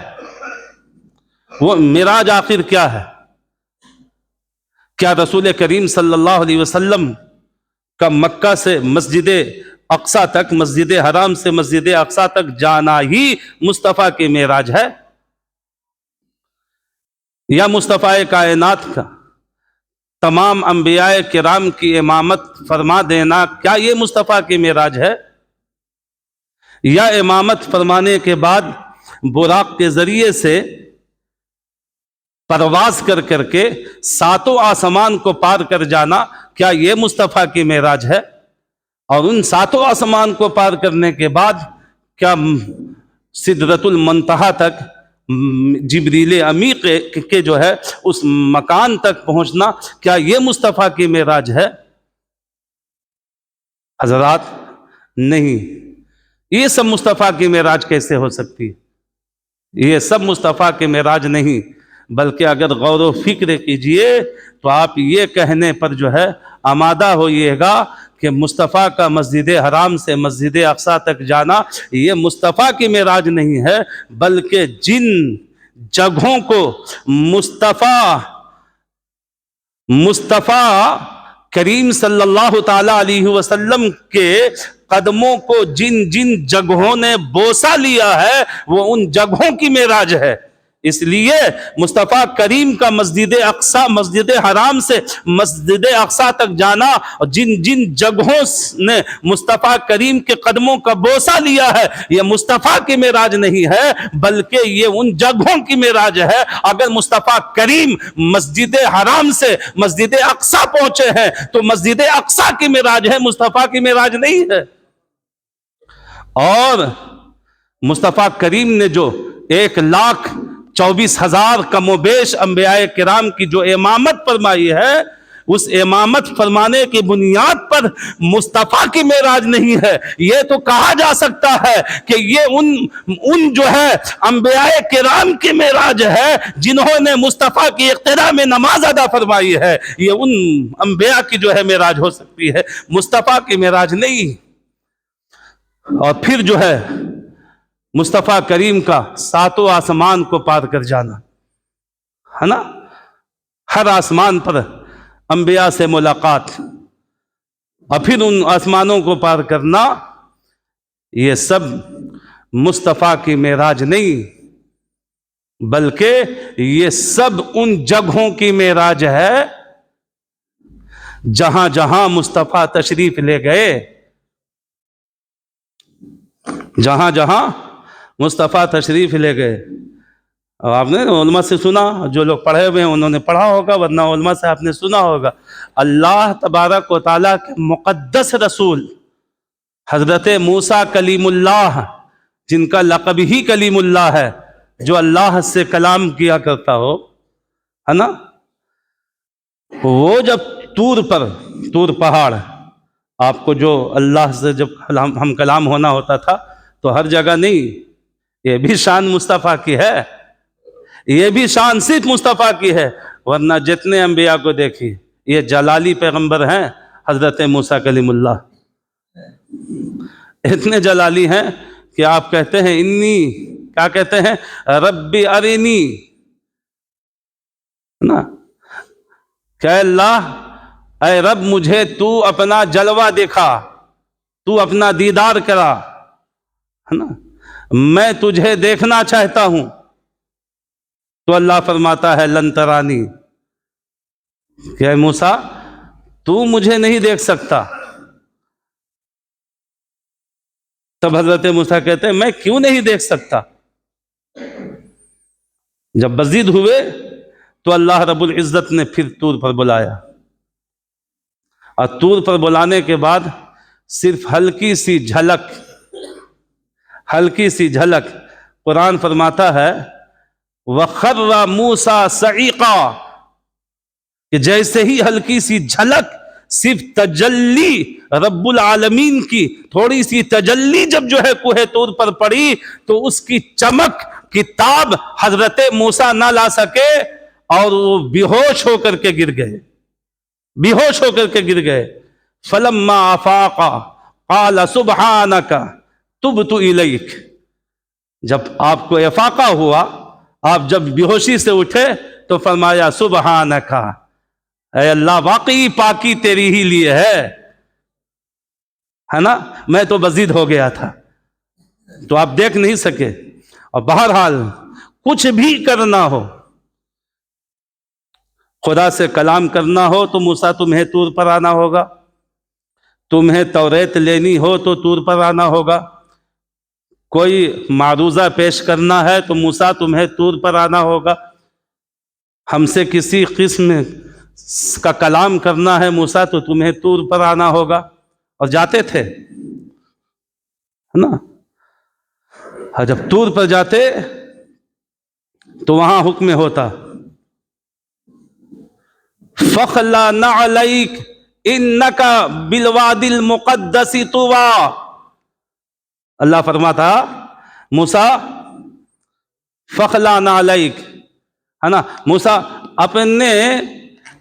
وہ معراج آخر کیا ہے؟ کیا رسول کریم صلی اللہ علیہ وسلم کا مکہ سے مسجد اقصیٰ تک، مسجد حرام سے مسجد اقصیٰ تک جانا ہی مصطفیٰ کی معراج ہے؟ یا مصطفیٰ کائنات کا تمام انبیاء کرام کی امامت فرما دینا، کیا یہ مصطفیٰ کی معراج ہے؟ یا امامت فرمانے کے بعد براق کے ذریعے سے پرواز کر کے 7 آسمان کو پار کر جانا، کیا یہ مصطفیٰ کی معراج ہے؟ اور ان 7 آسمان کو پار کرنے کے بعد کیا سدرۃ المنتہا تک، جبریل امی کے جو ہے اس مکان تک پہنچنا، کیا یہ مصطفیٰ کی معراج ہے؟ حضرات نہیں. یہ سب مصطفیٰ کی معراج کیسے ہو سکتی ہے؟ یہ سب مصطفیٰ کی معراج نہیں، بلکہ اگر غور و فکر کیجئے تو آپ یہ کہنے پر جو ہے آمادہ ہوئیے گا کہ مصطفیٰ کا مسجد حرام سے مسجد اقصیٰ تک جانا یہ مصطفیٰ کی معراج نہیں ہے، بلکہ جن جگہوں کو مصطفیٰ کریم صلی اللہ تعالی علیہ وسلم کے قدموں کو جن جگہوں نے بوسہ لیا ہے وہ ان جگہوں کی معراج ہے. اس لیے مصطفیٰ کریم کا مسجد اقصیٰ، مسجد حرام سے مسجد اقصیٰ تک جانا، اور جن جگہوں نے مصطفیٰ کریم کے قدموں کا بوسہ لیا ہے یہ مصطفیٰ کی معراج نہیں ہے، بلکہ یہ ان جگہوں کی معراج ہے. اگر مصطفیٰ کریم مسجد حرام سے مسجد اقصیٰ پہنچے ہیں تو مسجد اقصیٰ کی معراج ہے، مصطفیٰ کی معراج نہیں ہے. اور مصطفیٰ کریم نے جو 1,24,000 کم و بیش انبیاء کرام کی جو امامت فرمائی ہے، اس امامت فرمانے کی بنیاد پر مصطفیٰ کی معراج نہیں ہے. یہ تو کہا جا سکتا ہے کہ یہ ان جو ہے انبیاء کرام کی معراج ہے جنہوں نے مصطفیٰ کی اقتداء میں نماز ادا فرمائی ہے. یہ ان انبیاء کی جو ہے معراج ہو سکتی ہے، مصطفیٰ کی معراج نہیں. اور پھر جو ہے مصطفیٰ کریم کا 7 آسمان کو پار کر جانا ہے نا، ہر آسمان پر انبیاء سے ملاقات، اور پھر ان آسمانوں کو پار کرنا، یہ سب مصطفیٰ کی معراج نہیں، بلکہ یہ سب ان جگہوں کی معراج ہے جہاں جہاں مصطفیٰ تشریف لے گئے. جہاں جہاں مصطفیٰ تشریف لے گئے. اور آپ نے علماء سے سنا، جو لوگ پڑھے ہوئے ہیں انہوں نے پڑھا ہوگا، ورنہ علماء سے آپ نے سنا ہوگا، اللہ تبارک و تعالیٰ کے مقدس رسول حضرت موسیٰ کلیم اللہ جن کا لقب ہی کلیم اللہ ہے، جو اللہ سے کلام کیا کرتا ہو، ہے نا، وہ جب طور پہاڑ، آپ کو جو اللہ سے جب ہم کلام ہونا ہوتا تھا تو ہر جگہ نہیں، یہ بھی شان مصطفیٰ کی ہے، یہ بھی شان صرف مصطفیٰ کی ہے، ورنہ جتنے انبیاء کو دیکھی یہ جلالی پیغمبر ہیں۔ حضرت موسیٰ کلیم اللہ اتنے جلالی ہیں کہ آپ کہتے ہیں انی، کیا کہتے ہیں؟ ربی ارینی، نا، کہ اللہ، اے رب مجھے تو اپنا جلوہ دکھا، تو اپنا دیدار کرا، ہے نا، میں تجھے دیکھنا چاہتا ہوں۔ تو اللہ فرماتا ہے لن ترانی، کہ اے موسیٰ تو مجھے نہیں دیکھ سکتا۔ تب حضرت موسیٰ کہتے ہیں میں کیوں نہیں دیکھ سکتا؟ جب مزید ہوئے تو اللہ رب العزت نے پھر طور پر بلایا، اور طور پر بلانے کے بعد صرف ہلکی سی جھلک قرآن فرماتا ہے وَخَرَّ مُوسَىٰ صَعِقًا، کہ جیسے ہی ہلکی سی جھلک، صرف تجلی رب العالمین کی تھوڑی سی تجلی جب جو ہے کوہ طور پر پڑی تو اس کی چمک کی تاب حضرت موسیٰ نہ لا سکے اور وہ بیہوش ہو کر کے گر گئے۔ فَلَمَّا أَفَاقَ قَالَ سُبْحَانَكَ تُبْتُ إِلَيْكَ، جب آپ کو افاقہ ہوا، آپ جب بیہوشی سے اٹھے تو فرمایا سبحانک، اے اللہ واقعی پاکی تیری ہی لیے ہے نا، میں تو مزید ہو گیا تھا تو آپ دیکھ نہیں سکے۔ اور بہرحال کچھ بھی کرنا ہو، خدا سے کلام کرنا ہو تو موسیٰ تمہیں طور پر آنا ہوگا، تمہیں توریت لینی ہو تو طور پر آنا ہوگا، کوئی معروضہ پیش کرنا ہے تو موسیٰ تمہیں طور پر آنا ہوگا، ہم سے کسی قسم کا کلام کرنا ہے موسیٰ تو تمہیں طور پر آنا ہوگا۔ اور جاتے تھے، ہے نا، اور جب طور پر جاتے تو وہاں حکم ہوتا فَخْلَعْ نَعْلَيْكَ إِنَّكَ بِالْوَادِ الْمُقَدَّسِ طُوًى، اللہ فرماتا موسیٰ فَخْلَعْ نَعْلَيْكَ، ہے نا، موسیٰ اپنے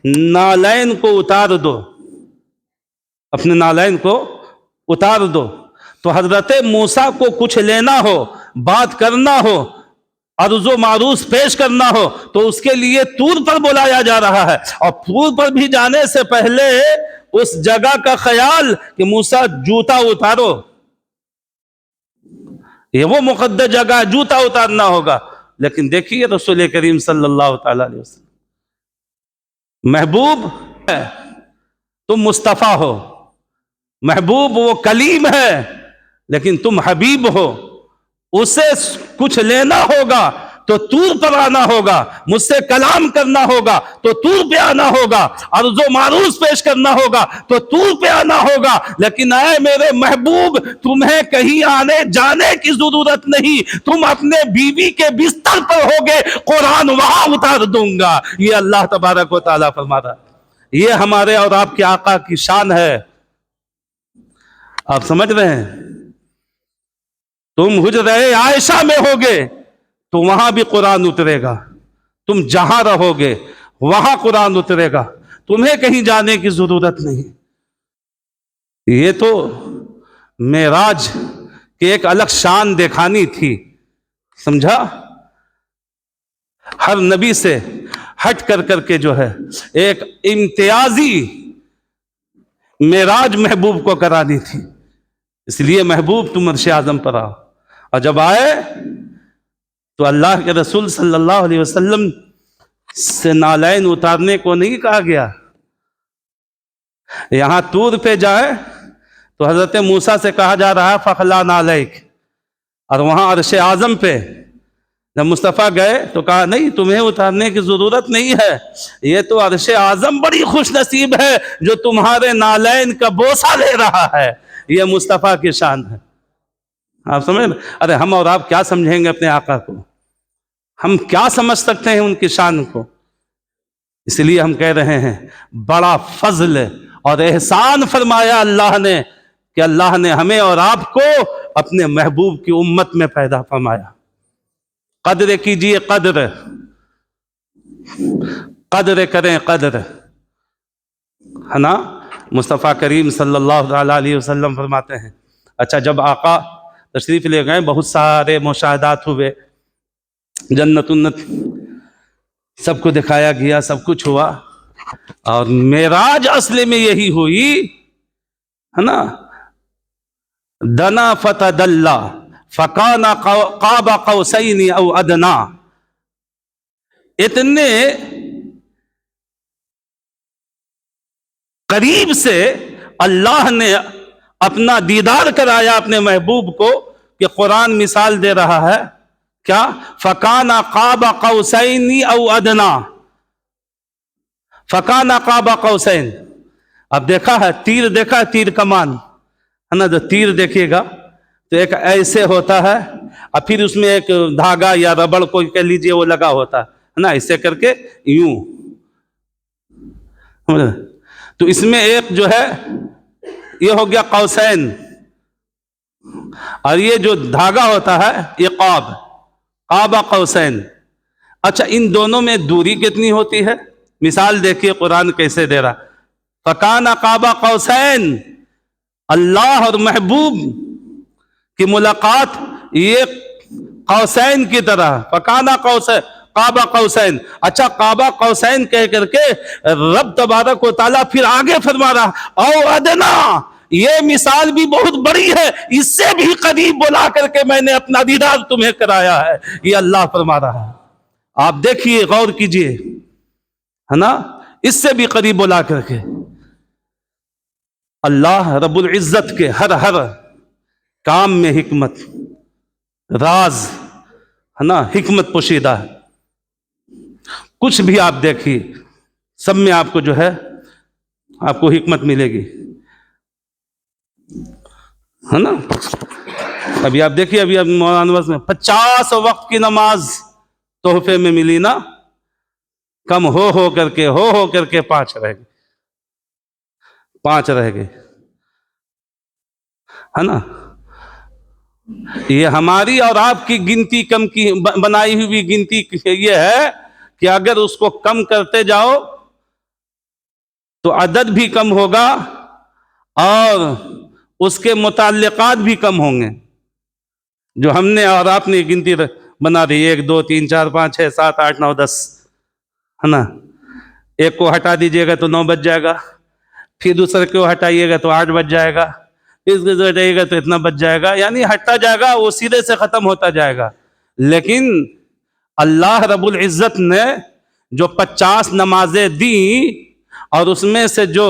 نالین کو اتار دو، اپنے نالین کو اتار دو۔ تو حضرت موسیٰ کو کچھ لینا ہو، بات کرنا ہو، عرض و معروض پیش کرنا ہو تو اس کے لیے طور پر بلایا جا رہا ہے، اور طور پر بھی جانے سے پہلے اس جگہ کا خیال کہ موسیٰ جوتا اتارو، یہ وہ مقدس جگہ ہے، جوتا اتارنا ہوگا۔ لیکن دیکھیے رسول کریم صلی اللہ تعالی علیہ وسلم، محبوب ہے تم مصطفیٰ ہو، محبوب وہ کلیم ہے لیکن تم حبیب ہو، اسے کچھ لینا ہوگا تو طور پر آنا ہوگا، مجھ سے کلام کرنا ہوگا تو طور پہ آنا ہوگا، عرض و معروض پیش کرنا ہوگا تو طور پہ آنا ہوگا۔ لیکن اے میرے محبوب، تمہیں کہیں آنے جانے کی ضرورت نہیں، تم اپنے بیوی کے بستر پر ہوگے، قرآن وہاں اتار دوں گا۔ یہ اللہ تبارک و تعالیٰ فرماتا ہے، یہ ہمارے اور آپ کے آقا کی شان ہے۔ آپ سمجھ رہے ہیں؟ تم حجرہ عائشہ میں ہوگے تو وہاں بھی قرآن اترے گا، تم جہاں رہو گے وہاں قرآن اترے گا، تمہیں کہیں جانے کی ضرورت نہیں۔ یہ تو معراج کی ایک الگ شان دکھانی تھی، سمجھا؟ ہر نبی سے ہٹ کر کے جو ہے ایک امتیازی معراج محبوب کو کرانی تھی، اس لیے محبوب تم عرش اعظم پر آؤ۔ اور جب آئے تو اللہ کے رسول صلی اللہ علیہ وسلم سے نالین اتارنے کو نہیں کہا گیا۔ یہاں طور پہ جائے تو حضرت موسیٰ سے کہا جا رہا ہے فَخْلَعْ نَعْلَيْكَ، اور وہاں عرش اعظم پہ جب مصطفیٰ گئے تو کہا نہیں، تمہیں اتارنے کی ضرورت نہیں ہے، یہ تو عرش اعظم بڑی خوش نصیب ہے جو تمہارے نالین کا بوسہ لے رہا ہے۔ یہ مصطفیٰ کی شان ہے، آپ سمجھ رہے؟ ارے ہم اور آپ کیا سمجھیں گے اپنے آقا کو؟ ہم کیا سمجھ سکتے ہیں ان کی شان کو؟ اس لیے ہم کہہ رہے ہیں بڑا فضل اور احسان فرمایا اللہ نے کہ اللہ نے ہمیں اور آپ کو اپنے محبوب کی امت میں پیدا فرمایا۔ قدر کیجئے، قدر کریں، قدر ہے نا۔ مصطفیٰ کریم صلی اللہ علیہ وسلم فرماتے ہیں، اچھا جب آقا تشریف لے گئے بہت سارے مشاہدات ہوئے، جنت انت سب کو دکھایا گیا، سب کچھ ہوا، اور معراج اصل میں یہی ہوئی ہے نا۔ دنا فتدلا فکان قاب قوسین او ادنا، اتنے قریب سے اللہ نے اپنا دیدار کرایا اپنے محبوب کو کہ قرآن مثال دے رہا ہے کیا؟ فکان قاب قوسین او ادنا، فکان قاب قوسین۔ اب دیکھا ہے تیر، دیکھا ہے تیر کمان ہے نا، جو تیر دیکھیے گا تو ایک ایسے ہوتا ہے اور پھر اس میں ایک دھاگا یا ربڑ کو کہہ لیجئے وہ لگا ہوتا ہے نا، ایسے کر کے یوں، تو اس میں ایک جو ہے یہ ہو گیا قوسین، اور یہ جو دھاگا ہوتا ہے یہ قاب قوسین۔ اچھا ان دونوں میں دوری کتنی ہوتی ہے؟ مثال دیکھیے قرآن کیسے دے رہا، فکان قاب قوسین، اللہ اور محبوب کی ملاقات یہ قوسین کی طرح، فکان قاب قوسین۔ اچھا قاب قوسین کہہ کر کے رب تبارک و تعالیٰ پھر آگے فرما رہا او ادنا، یہ مثال بھی بہت بڑی ہے، اس سے بھی قریب بلا کر کے میں نے اپنا دیدار تمہیں کرایا ہے، یہ اللہ فرما رہا ہے۔ آپ دیکھیے غور کیجئے ہے نا، اس سے بھی قریب بلا کر کے اللہ رب العزت کے ہر کام میں حکمت، راز ہے نا، حکمت پوشیدہ ہے۔ کچھ بھی آپ دیکھیے سب میں آپ کو جو ہے آپ کو حکمت ملے گی ہے نا۔ ابھی آپ دیکھیے ابھی مولانا میں 50 وقت کی نماز تحفے میں ملی نا، کم ہو کر کے 5 رہ گئے، 5 رہ گئے ہے نا۔ یہ ہماری اور آپ کی گنتی کم کی بنائی ہوئی گنتی یہ ہے کہ اگر اس کو کم کرتے جاؤ تو عدد بھی کم ہوگا اور اس کے متعلقات بھی کم ہوں گے۔ جو ہم نے اور آپ نے گنتی بنا دی 1 2 3 4 5 6 7 8 9 10 ہے نا، ایک کو ہٹا دیجئے گا تو 9 بج جائے گا، پھر دوسرے کو ہٹائیے گا تو 8 بج جائے گا، اس کو ہٹائیے گا تو اتنا بچ جائے گا، یعنی ہٹتا جائے گا، وہ سیدھے سے ختم ہوتا جائے گا۔ لیکن اللہ رب العزت نے جو 50 نمازیں دیں اور اس میں سے جو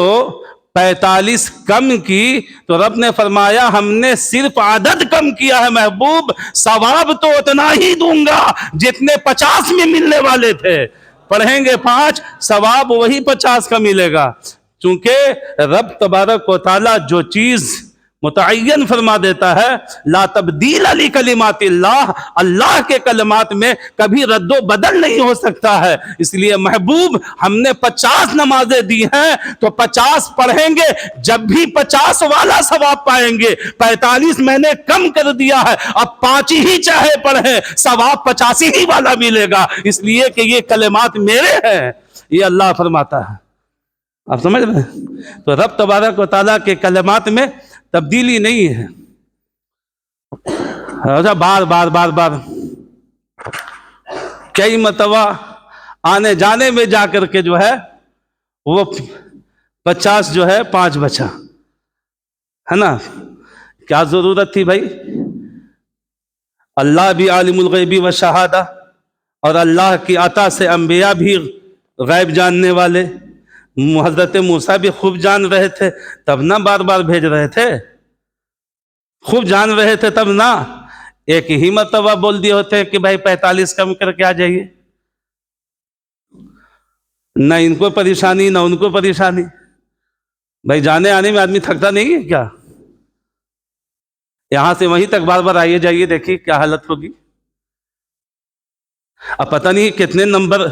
45 کم کی، تو رب نے فرمایا ہم نے صرف عدد کم کیا ہے محبوب، ثواب تو اتنا ہی دوں گا جتنے 50 میں ملنے والے تھے۔ پڑھیں گے 5، ثواب وہی 50 کا ملے گا، چونکہ رب تبارک و تعالیٰ جو چیز متعین فرما دیتا ہے، لا تبدیل لکلمات اللہ، اللہ کے کلمات میں کبھی رد و بدل نہیں ہو سکتا ہے۔ اس لیے محبوب ہم نے 50 نمازیں دی ہیں تو 50 پڑھیں گے، جب بھی 50 والا ثواب پائیں گے۔ 45 میں نے کم کر دیا ہے، اب 5 ہی چاہے پڑھیں، ثواب 85 ہی والا ملے گا، اس لیے کہ یہ کلمات میرے ہیں، یہ اللہ فرماتا ہے۔ آپ سمجھ رہے ہیں؟ تو رب تبارک و تعالیٰ کے کلمات میں تبدیلی نہیں ہے۔ بار کئی مرتبہ آنے جانے میں جا کر کے جو ہے وہ 50 جو ہے 5 بچا ہے نا۔ کیا ضرورت تھی بھائی؟ اللہ بھی عالم الغیبی و شہادہ، اور اللہ کی عطا سے انبیاء بھی غیب جاننے والے، حضرت موسیٰ بھی خوب جان رہے تھے، تب نہ بار بار بھیج رہے تھے، خوب جان رہے تھے تب نہ ایک ہی مرتبہ بول دیے ہوتے کہ بھائی 45 کم کر کے آ جائیے، نہ ان کو پریشانی نہ ان کو پریشانی۔ بھائی جانے آنے میں آدمی تھکتا نہیں ہے کیا؟ یہاں سے وہیں تک بار بار آئیے جائیے، دیکھیے کیا حالت ہوگی۔ اب پتہ نہیں کتنے نمبر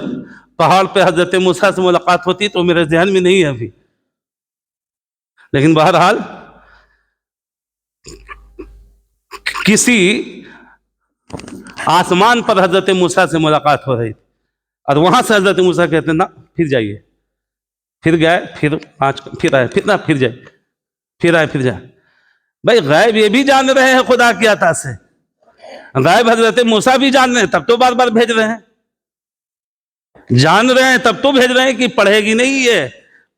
پہاڑ پہ حضرت موسیٰ سے ملاقات ہوتی تو میرے ذہن میں نہیں ہے ابھی، لیکن بہرحال کسی آسمان پر حضرت موسیٰ سے ملاقات ہو رہی تھی، اور وہاں سے حضرت موسیٰ کہتے ہیں نا پھر جائیے، پھر گئے، پھر آئے، پھر نہ پھر جائے، پھر آئے، پھر جائے۔ بھائی غیب یہ بھی جان رہے ہیں خدا کی عطا سے، غیب حضرت موسیٰ بھی جان رہے ہیں، تب تو بار بار بھیج رہے ہیں، جان رہے ہیں تب تو بھیج رہے ہیں کہ پڑھے گی نہیں یہ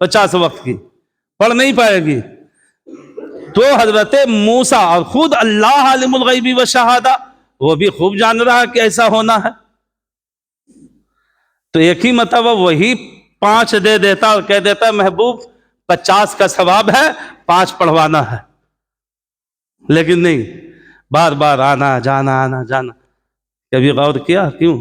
50 وقت کی، پڑھ نہیں پائے گی۔ تو حضرت موسیٰ اور خود اللہ عالم الغیب والشہادہ وہ بھی خوب جان رہا کہ ایسا ہونا ہے، تو ایک ہی مرتبہ وہی 5 دے دیتا اور کہہ دیتا محبوب 50 کا ثواب ہے، 5 پڑھوانا ہے، لیکن نہیں، بار بار آنا جانا آنا جانا۔ کبھی غور کیا کیوں؟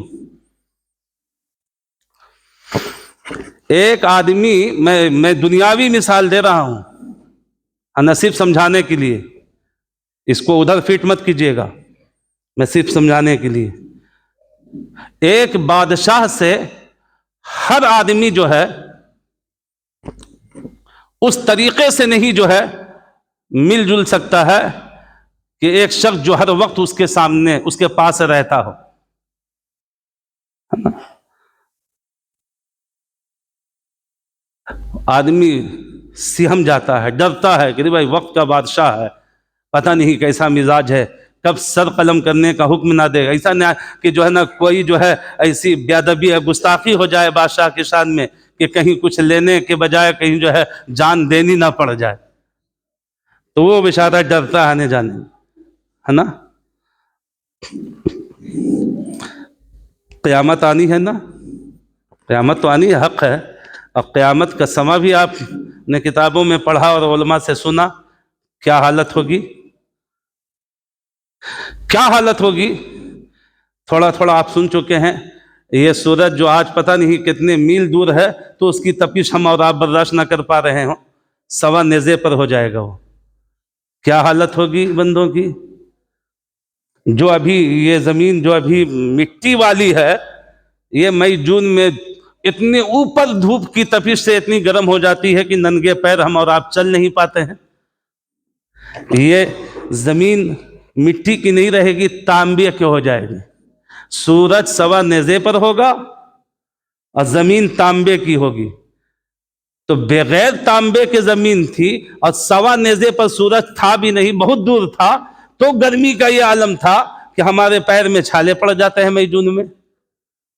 ایک آدمی، میں دنیاوی مثال دے رہا ہوں نہ صرف سمجھانے کے لیے، اس کو ادھر فٹ مت کیجیے گا، میں صرف سمجھانے کے لیے۔ ایک بادشاہ سے ہر آدمی جو ہے اس طریقے سے نہیں جو ہے مل جل سکتا ہے کہ ایک شخص جو ہر وقت اس کے سامنے اس کے پاس رہتا ہو۔ آدمی سہم جاتا ہے، ڈرتا ہے کہ بھائی وقت کا بادشاہ ہے، پتہ نہیں کیسا مزاج ہے، کب سر قلم کرنے کا حکم نہ دے، ایسا نہ کہ جو ہے نا کوئی جو ہے ایسی بے ادبی ہے، گستاخی ہو جائے بادشاہ کے شان میں کہ کہیں کچھ لینے کے بجائے کہیں جو ہے جان دینی نہ پڑ جائے، تو وہ بیچارہ ڈرتا ہے آنے جانے میں، ہے نا۔ قیامت آنی ہے نا، قیامت تو آنی ہے، حق ہے۔ اب قیامت کا سما بھی آپ نے کتابوں میں پڑھا اور علماء سے سنا، کیا حالت ہوگی، کیا حالت ہوگی، تھوڑا تھوڑا آپ سن چکے ہیں۔ یہ سورج جو آج پتہ نہیں کتنے میل دور ہے تو اس کی تپش ہم اور آپ برداشت نہ کر پا رہے ہوں، 1.25 نیزے پر ہو جائے گا وہ، کیا حالت ہوگی بندوں کی۔ جو ابھی یہ زمین جو ابھی مٹی والی ہے، یہ مئی جون میں اتنے اوپر دھوپ کی تپش سے اتنی گرم ہو جاتی ہے کہ ننگے پیر ہم اور آپ چل نہیں پاتے ہیں۔ یہ زمین مٹی کی نہیں رہے گی، تانبے کی ہو جائے گی۔ سورج 1.25 نیزے پر ہوگا اور زمین تانبے کی ہوگی، تو بغیر تانبے کے زمین تھی اور 1.25 نیزے پر سورج تھا بھی نہیں، بہت دور تھا، تو گرمی کا یہ عالم تھا کہ ہمارے پیر میں چھالے پڑ جاتے ہیں مئی جون میں۔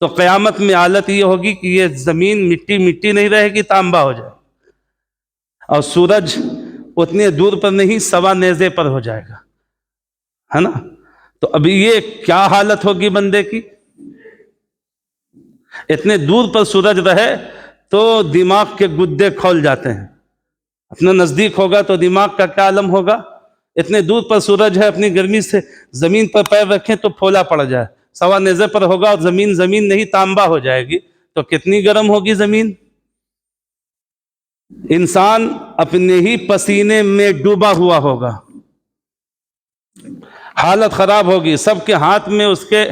تو قیامت میں حالت یہ ہوگی کہ یہ زمین مٹی مٹی نہیں رہے گی، تانبا ہو جائے، اور سورج اتنے دور پر نہیں، 1.25 نیزے پر ہو جائے گا، ہے نا۔ تو ابھی یہ کیا حالت ہوگی بندے کی، اتنے دور پر سورج رہے تو دماغ کے گدے کھول جاتے ہیں، اپنا نزدیک ہوگا تو دماغ کا کیا عالم ہوگا، اتنے دور پر سورج ہے، اپنی گرمی سے زمین پر پیر رکھیں تو پھولا پڑ جائے، 1.25 نیزے پر ہوگا اور زمین نہیں تانبا ہو جائے گی، تو کتنی گرم ہوگی زمین۔ انسان اپنے ہی پسینے میں ڈوبا ہوا ہوگا، حالت خراب ہوگی، سب کے ہاتھ میں اس کے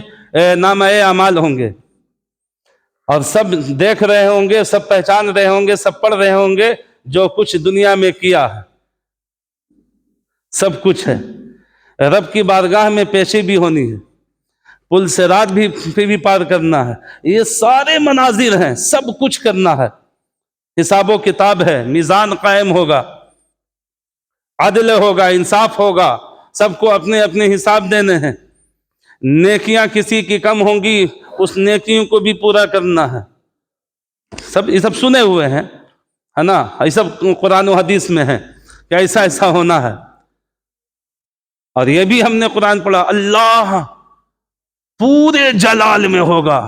نامہ اعمال ہوں گے، اور سب دیکھ رہے ہوں گے، سب پہچان رہے ہوں گے، سب پڑھ رہے ہوں گے جو کچھ دنیا میں کیا ہے، سب کچھ ہے۔ رب کی بارگاہ میں پیشی بھی ہونی ہے، پل سے رات بھی پار کرنا ہے، یہ سارے مناظر ہیں، سب کچھ کرنا ہے، حساب و کتاب ہے، میزان قائم ہوگا، عدل ہوگا، انصاف ہوگا، سب کو اپنے اپنے حساب دینے ہیں، نیکیاں کسی کی کم ہوں گی، اس نیکیوں کو بھی پورا کرنا ہے، یہ سب سنے ہوئے ہیں، ہے نا، یہ سب قرآن و حدیث میں ہے کہ ایسا ایسا ہونا ہے۔ اور یہ بھی ہم نے قرآن پڑھا، اللہ پورے جلال میں ہوگا،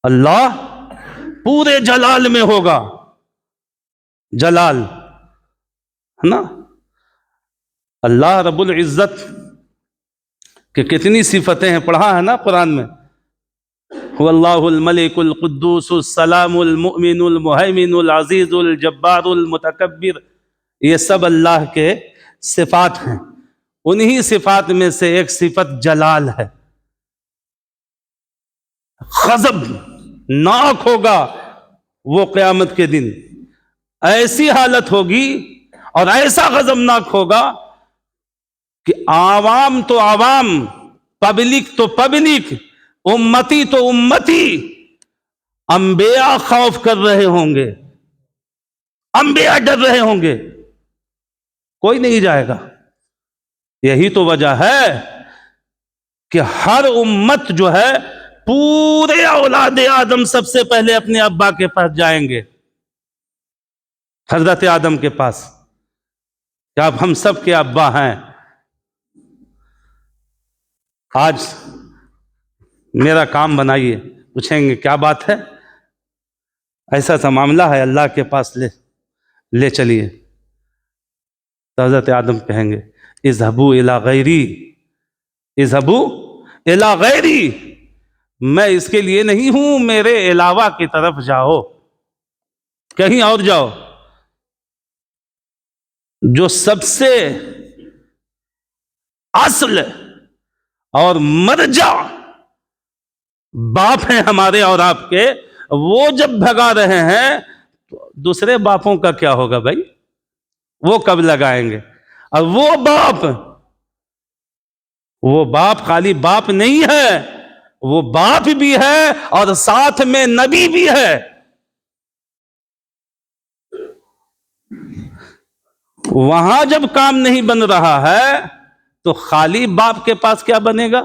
اللہ پورے جلال میں ہوگا، جلال ہے نا۔ اللہ رب العزت کہ کتنی صفتیں ہیں، پڑھا ہے نا قرآن میں، هو اللہ الملک القدوس السلام المؤمن المہیمن العزیز الجبار المتکبر، یہ سب اللہ کے صفات ہیں، انہی صفات میں سے ایک صفت جلال ہے. غضب ناک ہوگا وہ قیامت کے دن، ایسی حالت ہوگی اور ایسا غضبناک ہوگا کہ عوام تو عوام، پبلک تو پبلک، امتی تو امتی، انبیاء خوف کر رہے ہوں گے، انبیاء ڈر رہے ہوں گے، کوئی نہیں جائے گا. یہی تو وجہ ہے کہ ہر امت جو ہے پورے اولاد آدم سب سے پہلے اپنے ابا کے پاس جائیں گے، حضرت آدم کے پاس، کہ اب ہم سب کے ابا ہیں. آج میرا کام بنائیے. پوچھیں گے کیا بات ہے؟ ایسا سا معاملہ ہے، اللہ کے پاس لے چلیے. تو حضرت آدم کہیں گے اذهبوا الی غیری، اذهبوا الی غیری، میں اس کے لیے نہیں ہوں، میرے علاوہ کی طرف جاؤ، کہیں اور جاؤ. جو سب سے اصل اور مرجع باپ ہیں ہمارے اور آپ کے، وہ جب بھگا رہے ہیں تو دوسرے باپوں کا کیا ہوگا بھائی؟ وہ کب لگائیں گے؟ اور وہ باپ خالی باپ نہیں ہے، وہ باپ بھی ہے اور ساتھ میں نبی بھی ہے. وہاں جب کام نہیں بن رہا ہے تو خالی باپ کے پاس کیا بنے گا؟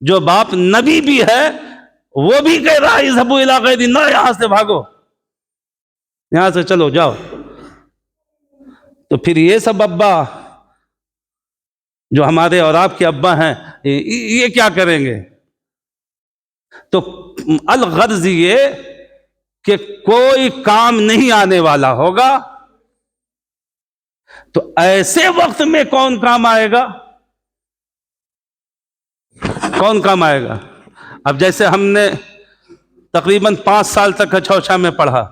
جو باپ نبی بھی ہے وہ بھی کہہ رہا ہے اذهبوا الی غیری، نہ یہاں سے بھاگو، یہاں سے چلو جاؤ. تو پھر یہ سب ابا جو ہمارے اور آپ کے ابا ہیں یہ کیا کریں گے؟ تو الغرض یہ کہ کوئی کام نہیں آنے والا ہوگا. تو ایسے وقت میں کون کام آئے گا؟ کون کام آئے گا؟ اب جیسے ہم نے تقریباً 5 سال تک اچھوچھا میں پڑھا،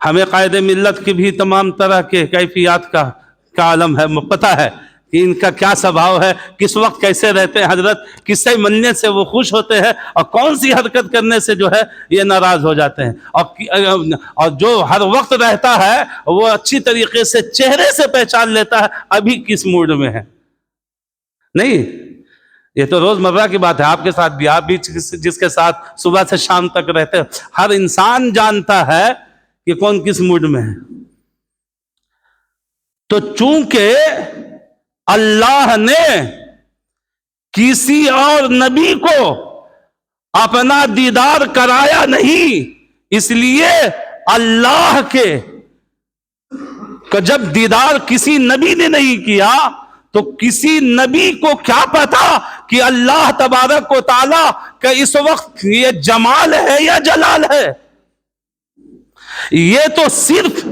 ہمیں قائد ملت کی بھی تمام طرح کے کیفیات کا عالم ہے، پتہ ہے کہ ان کا کیا سبھاؤ ہے، کس وقت کیسے رہتے ہیں حضرت، کس سے ملنے سے وہ خوش ہوتے ہیں اور کون سی حرکت کرنے سے جو ہے یہ ناراض ہو جاتے ہیں، اور جو ہر وقت رہتا ہے وہ اچھی طریقے سے چہرے سے پہچان لیتا ہے ابھی کس موڈ میں ہے. نہیں، یہ تو روزمرہ کی بات ہے، آپ کے ساتھ بھی، آپ بھی جس کے ساتھ صبح سے شام تک رہتے ہیں، ہر انسان جانتا ہے کہ کون کس موڈ میں ہے. تو چونکہ اللہ نے کسی اور نبی کو اپنا دیدار کرایا نہیں، اس لیے اللہ کے جب دیدار کسی نبی نے نہیں کیا تو کسی نبی کو کیا پتا کہ اللہ تبارک و تعالیٰ کا اس وقت یہ جمال ہے یا جلال ہے. یہ تو صرف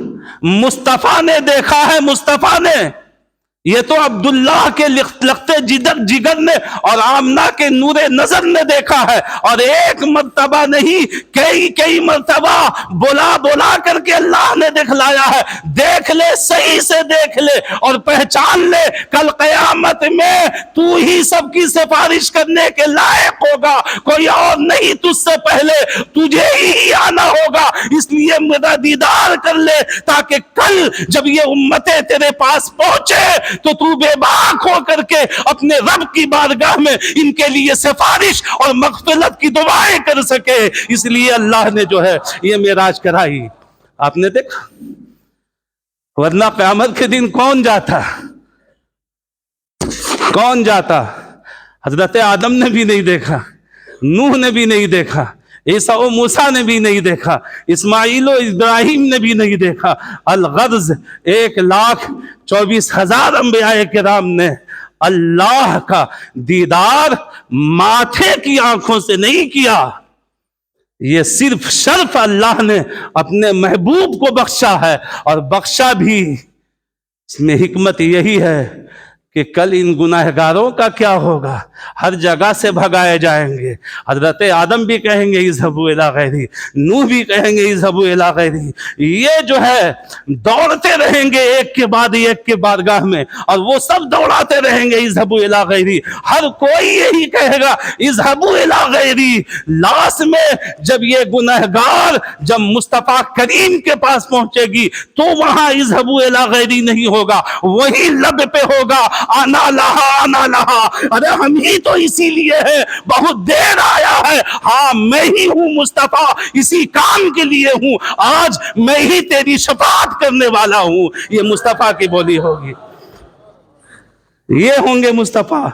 مصطفیٰ نے دیکھا ہے، مصطفیٰ نے، یہ تو عبداللہ کے لختے جگر نے اور آمنہ کے نور نظر نے دیکھا ہے، اور ایک مرتبہ نہیں کئی مرتبہ بلا کر کے اللہ نے دکھلایا ہے. دیکھ لے، صحیح سے دیکھ لے اور پہچان لے، کل قیامت میں تو ہی سب کی سفارش کرنے کے لائق ہوگا، کوئی اور نہیں، تجھ سے پہلے تجھے ہی آنا ہوگا. اس لیے میرا دیدار کر لے تاکہ کل جب یہ امتیں تیرے پاس پہنچے تو تو بے باک ہو کر کے اپنے رب کی بارگاہ میں ان کے لیے سفارش اور مغفرت کی دعائیں کر سکے. اس لیے اللہ نے جو ہے یہ معراج کرائی. آپ نے دیکھا، ورنہ قیامت کے دن کون جاتا؟ حضرت آدم نے بھی نہیں دیکھا، نوح نے بھی نہیں دیکھا، عیسیٰ و موسیٰ نے بھی نہیں دیکھا، اسماعیل و ابراہیم نے بھی نہیں دیکھا. الغرض 1,24,000 انبیاء کرام نے اللہ کا دیدار ماتھے کی آنکھوں سے نہیں کیا. یہ صرف شرف اللہ نے اپنے محبوب کو بخشا ہے، اور بخشا بھی اس میں حکمت یہی ہے کہ کل ان گناہگاروں کا کیا ہوگا، ہر جگہ سے بھگائے جائیں گے۔ حضرت آدم بھی کہیں گے اذهبوا الی غیری، نوح بھی کہیں گے اذهبوا الی غیری، یہ جو ہے دوڑتے رہیں گے ایک کے بعد ایک کے بارگاہ میں، اور وہ سب دوڑاتے رہیں گے اذهبوا الی غیری، ہر کوئی یہی کہے گا اذهبوا الی غیری۔ لاسٹ میں جب یہ گناہگار جب مصطفیٰ کریم کے پاس پہنچے گی تو وہاں اذهبوا الی غیری نہیں ہوگا، وہی لب پہ ہوگا انا لہا انا لہا۔ ارے ہم ہی تو اسی لیے ہے، بہت دیر آیا ہے، ہاں میں ہی ہوں مصطفیٰ، اسی کام کے لیے ہوں، آج میں ہی تیری شفاعت کرنے والا ہوں۔ یہ مصطفیٰ کی بولی ہوگی، یہ ہوں گے مصطفیٰ،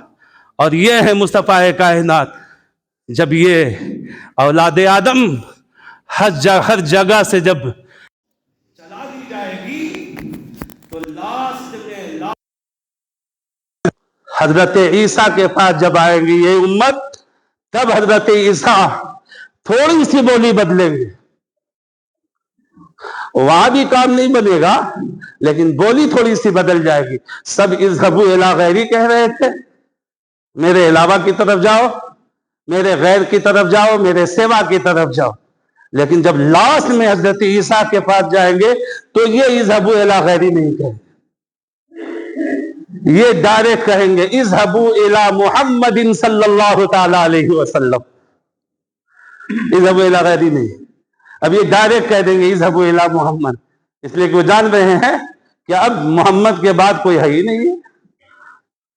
اور یہ ہے مصطفیٰ کائنات۔ جب یہ اولاد آدم ہر جگہ سے جب چلا دی جائے گی تو لاسٹ میں حضرت عیسیٰ کے پاس جب آئیں گی یہ امت، تب حضرت عیسیٰ تھوڑی سی بولی بدلیں گے، وہاں بھی کام نہیں بنے گا لیکن بولی تھوڑی سی بدل جائے گی۔ سب اذهبوا الی غیری کہہ رہے تھے، میرے علاوہ کی طرف جاؤ، میرے غیر کی طرف جاؤ، میرے سوا کی طرف جاؤ، لیکن جب لاسٹ میں حضرت عیسیٰ کے پاس جائیں گے تو یہ اذهبوا الی غیری نہیں کہیں گے، یہ ڈائریکٹ کہیں گے اذهبوا الی محمد صلی اللہ تعالی علیہ وسلم، اذهبوا الی غیری نہیں۔ اب یہ ڈائریکٹ کہہ دیں گے اذهبوا الی محمد، اس لیے کہ وہ جان رہے ہیں کہ اب محمد کے بعد کوئی ہے ہی نہیں ہے،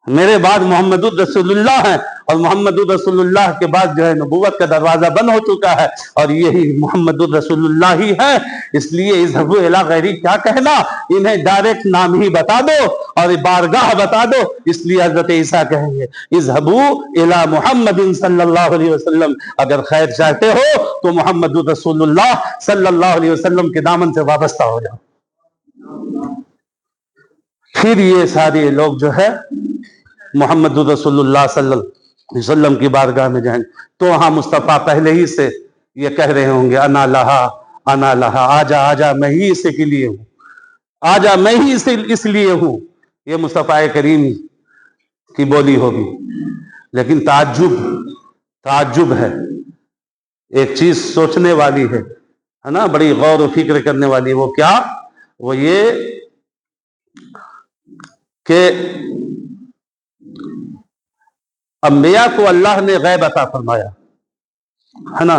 میرے بعد محمد الرسول اللہ ہے، اور محمد الرسول اللہ کے بعد جو ہے نبوت کا دروازہ بند ہو چکا ہے، اور یہی محمد الرسول اللہ ہی ہے۔ اس لیے اذهبوا الی غیری کیا کہنا، انہیں ڈائریکٹ نام ہی بتا دو اور بارگاہ بتا دو۔ اس لیے حضرت عیسیٰ کہیں گے اذهبوا الی محمد صلی اللہ علیہ وسلم، اگر خیر چاہتے ہو تو محمد الرسول اللہ صلی اللہ علیہ وسلم کے دامن سے وابستہ ہو جاؤ۔ پھر یہ سارے لوگ جو ہے محمد رسول اللہ صلی اللہ علیہ وسلم کی بارگاہ میں جائیں تو وہاں مصطفیٰ پہلے ہی سے یہ کہہ رہے ہوں گے انا لہا انا لہا، آجا آجا میں ہی اسے کے لیے ہوں، آجا میں ہی اس لیے ہوں۔ یہ مصطفیٰ کریم کی بولی ہوگی۔ لیکن تعجب ہے، ایک چیز سوچنے والی ہے نا، بڑی غور و فکر کرنے والی، وہ کیا؟ وہ یہ کہ انبیاء کو اللہ نے غیب عطا فرمایا ہے نا،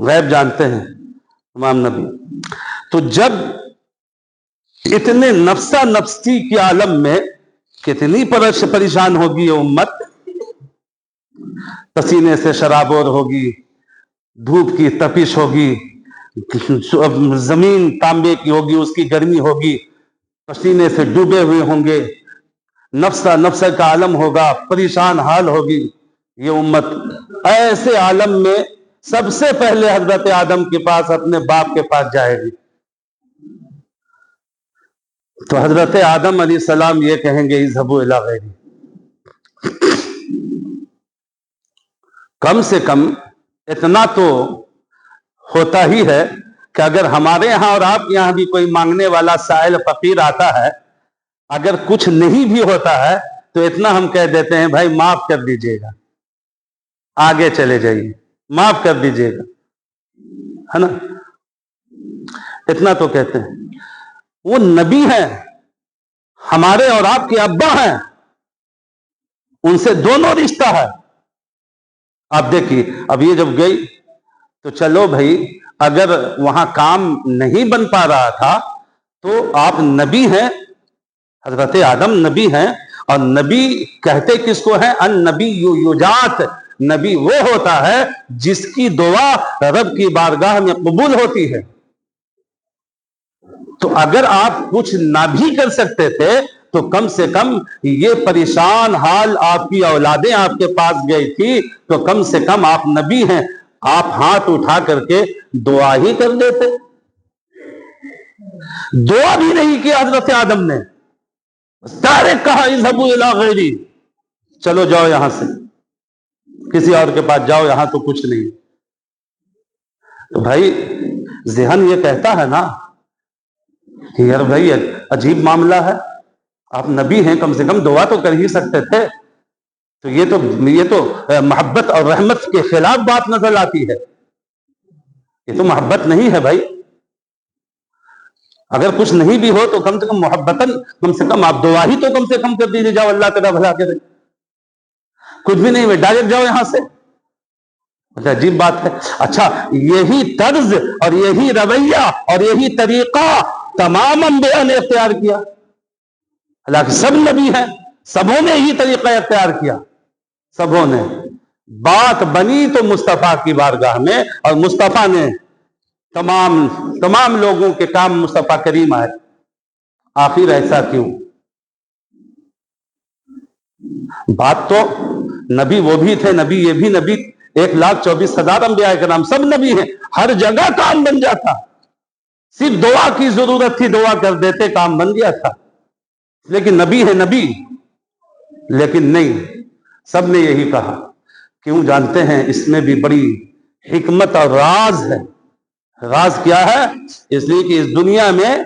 غیب جانتے ہیں تمام نبی، تو جب اتنے نفسا نفسی کے عالم میں کتنی پریشان ہوگی یہ امت، پسینے سے شرابور ہوگی، دھوپ کی تپش ہوگی، زمین تانبے کی ہوگی، اس کی گرمی ہوگی، پسینے سے ڈوبے ہوئے ہوں گے، نفسا کا عالم ہوگا، پریشان حال ہوگی یہ امت۔ ایسے عالم میں سب سے پہلے حضرت آدم کے پاس، اپنے باپ کے پاس جائے گی، تو حضرت آدم علیہ السلام یہ کہیں گے اذهبوا الی غیری۔ کم سے کم اتنا تو ہوتا ہی ہے کہ اگر ہمارے ہاں اور آپ کے یہاں بھی کوئی مانگنے والا سائل فقیر آتا ہے، اگر کچھ نہیں بھی ہوتا ہے تو اتنا ہم کہہ دیتے ہیں بھائی معاف کر دیجئے گا، آگے چلے جائیے، معاف کر دیجئے گا، ہے نا، اتنا تو کہتے ہیں۔ وہ نبی ہیں، ہمارے اور آپ کے ابا ہیں، ان سے دونوں رشتہ ہے۔ آپ دیکھیے اب یہ جب گئی تو چلو بھائی، اگر وہاں کام نہیں بن پا رہا تھا تو آپ نبی ہیں، حضرت آدم نبی ہیں، اور نبی کہتے کس کو ہیں؟ النبی یجات، نبی وہ ہوتا ہے جس کی دعا رب کی بارگاہ میں قبول ہوتی ہے۔ تو اگر آپ کچھ نہ بھی کر سکتے تھے تو کم سے کم یہ پریشان حال آپ کی اولادیں آپ کے پاس گئی تھی، تو کم سے کم آپ نبی ہیں، آپ ہاتھ اٹھا کر کے دعا ہی کر دیتے۔ دعا بھی نہیں کیا حضرت آدم نے، ڈائریکٹ کہا اذهبوا الی غیری، چلو جاؤ یہاں سے، کسی اور کے پاس جاؤ، یہاں تو کچھ نہیں۔ تو بھائی ذہن یہ کہتا ہے نا کہ یار بھائی عجیب معاملہ ہے، آپ نبی ہیں، کم سے کم دعا تو کر ہی سکتے تھے. تو یہ تو محبت اور رحمت کے خلاف بات نظر آتی ہے. یہ تو محبت نہیں ہے بھائی. اگر کچھ نہیں بھی ہو تو کم سے کم محبتاً کم سے کم آپ دعا ہی تو کم سے کم کر دیجیے، جاؤ اللہ تیرا بھلا کرے. کچھ بھی نہیں، ڈائریکٹ جاؤ یہاں سے. عجیب بات ہے. اچھا، یہی طرز اور یہی رویہ اور یہی طریقہ تمام انبیاء نے اختیار کیا. حالانکہ سب نبی ہیں، سبوں نے یہی طریقہ اختیار کیا. سبوں نے. بات بنی تو مصطفیٰ کی بارگاہ میں، اور مصطفیٰ نے تمام لوگوں کے کام مصطفیٰ کریم آئے. آخر ایسا کیوں؟ بات تو نبی وہ بھی تھے، نبی یہ بھی نبی. 1,24,000 انبیاء کرام سب نبی ہیں. ہر جگہ کام بن جاتا، صرف دعا کی ضرورت تھی، دعا کر دیتے کام بن گیا تھا. لیکن نبی ہے نبی. لیکن نہیں، سب نے یہی کہا. کیوں جانتے ہیں؟ اس میں بھی بڑی حکمت اور راز ہے. راز کیا ہے؟ اس لیے کہ اس دنیا میں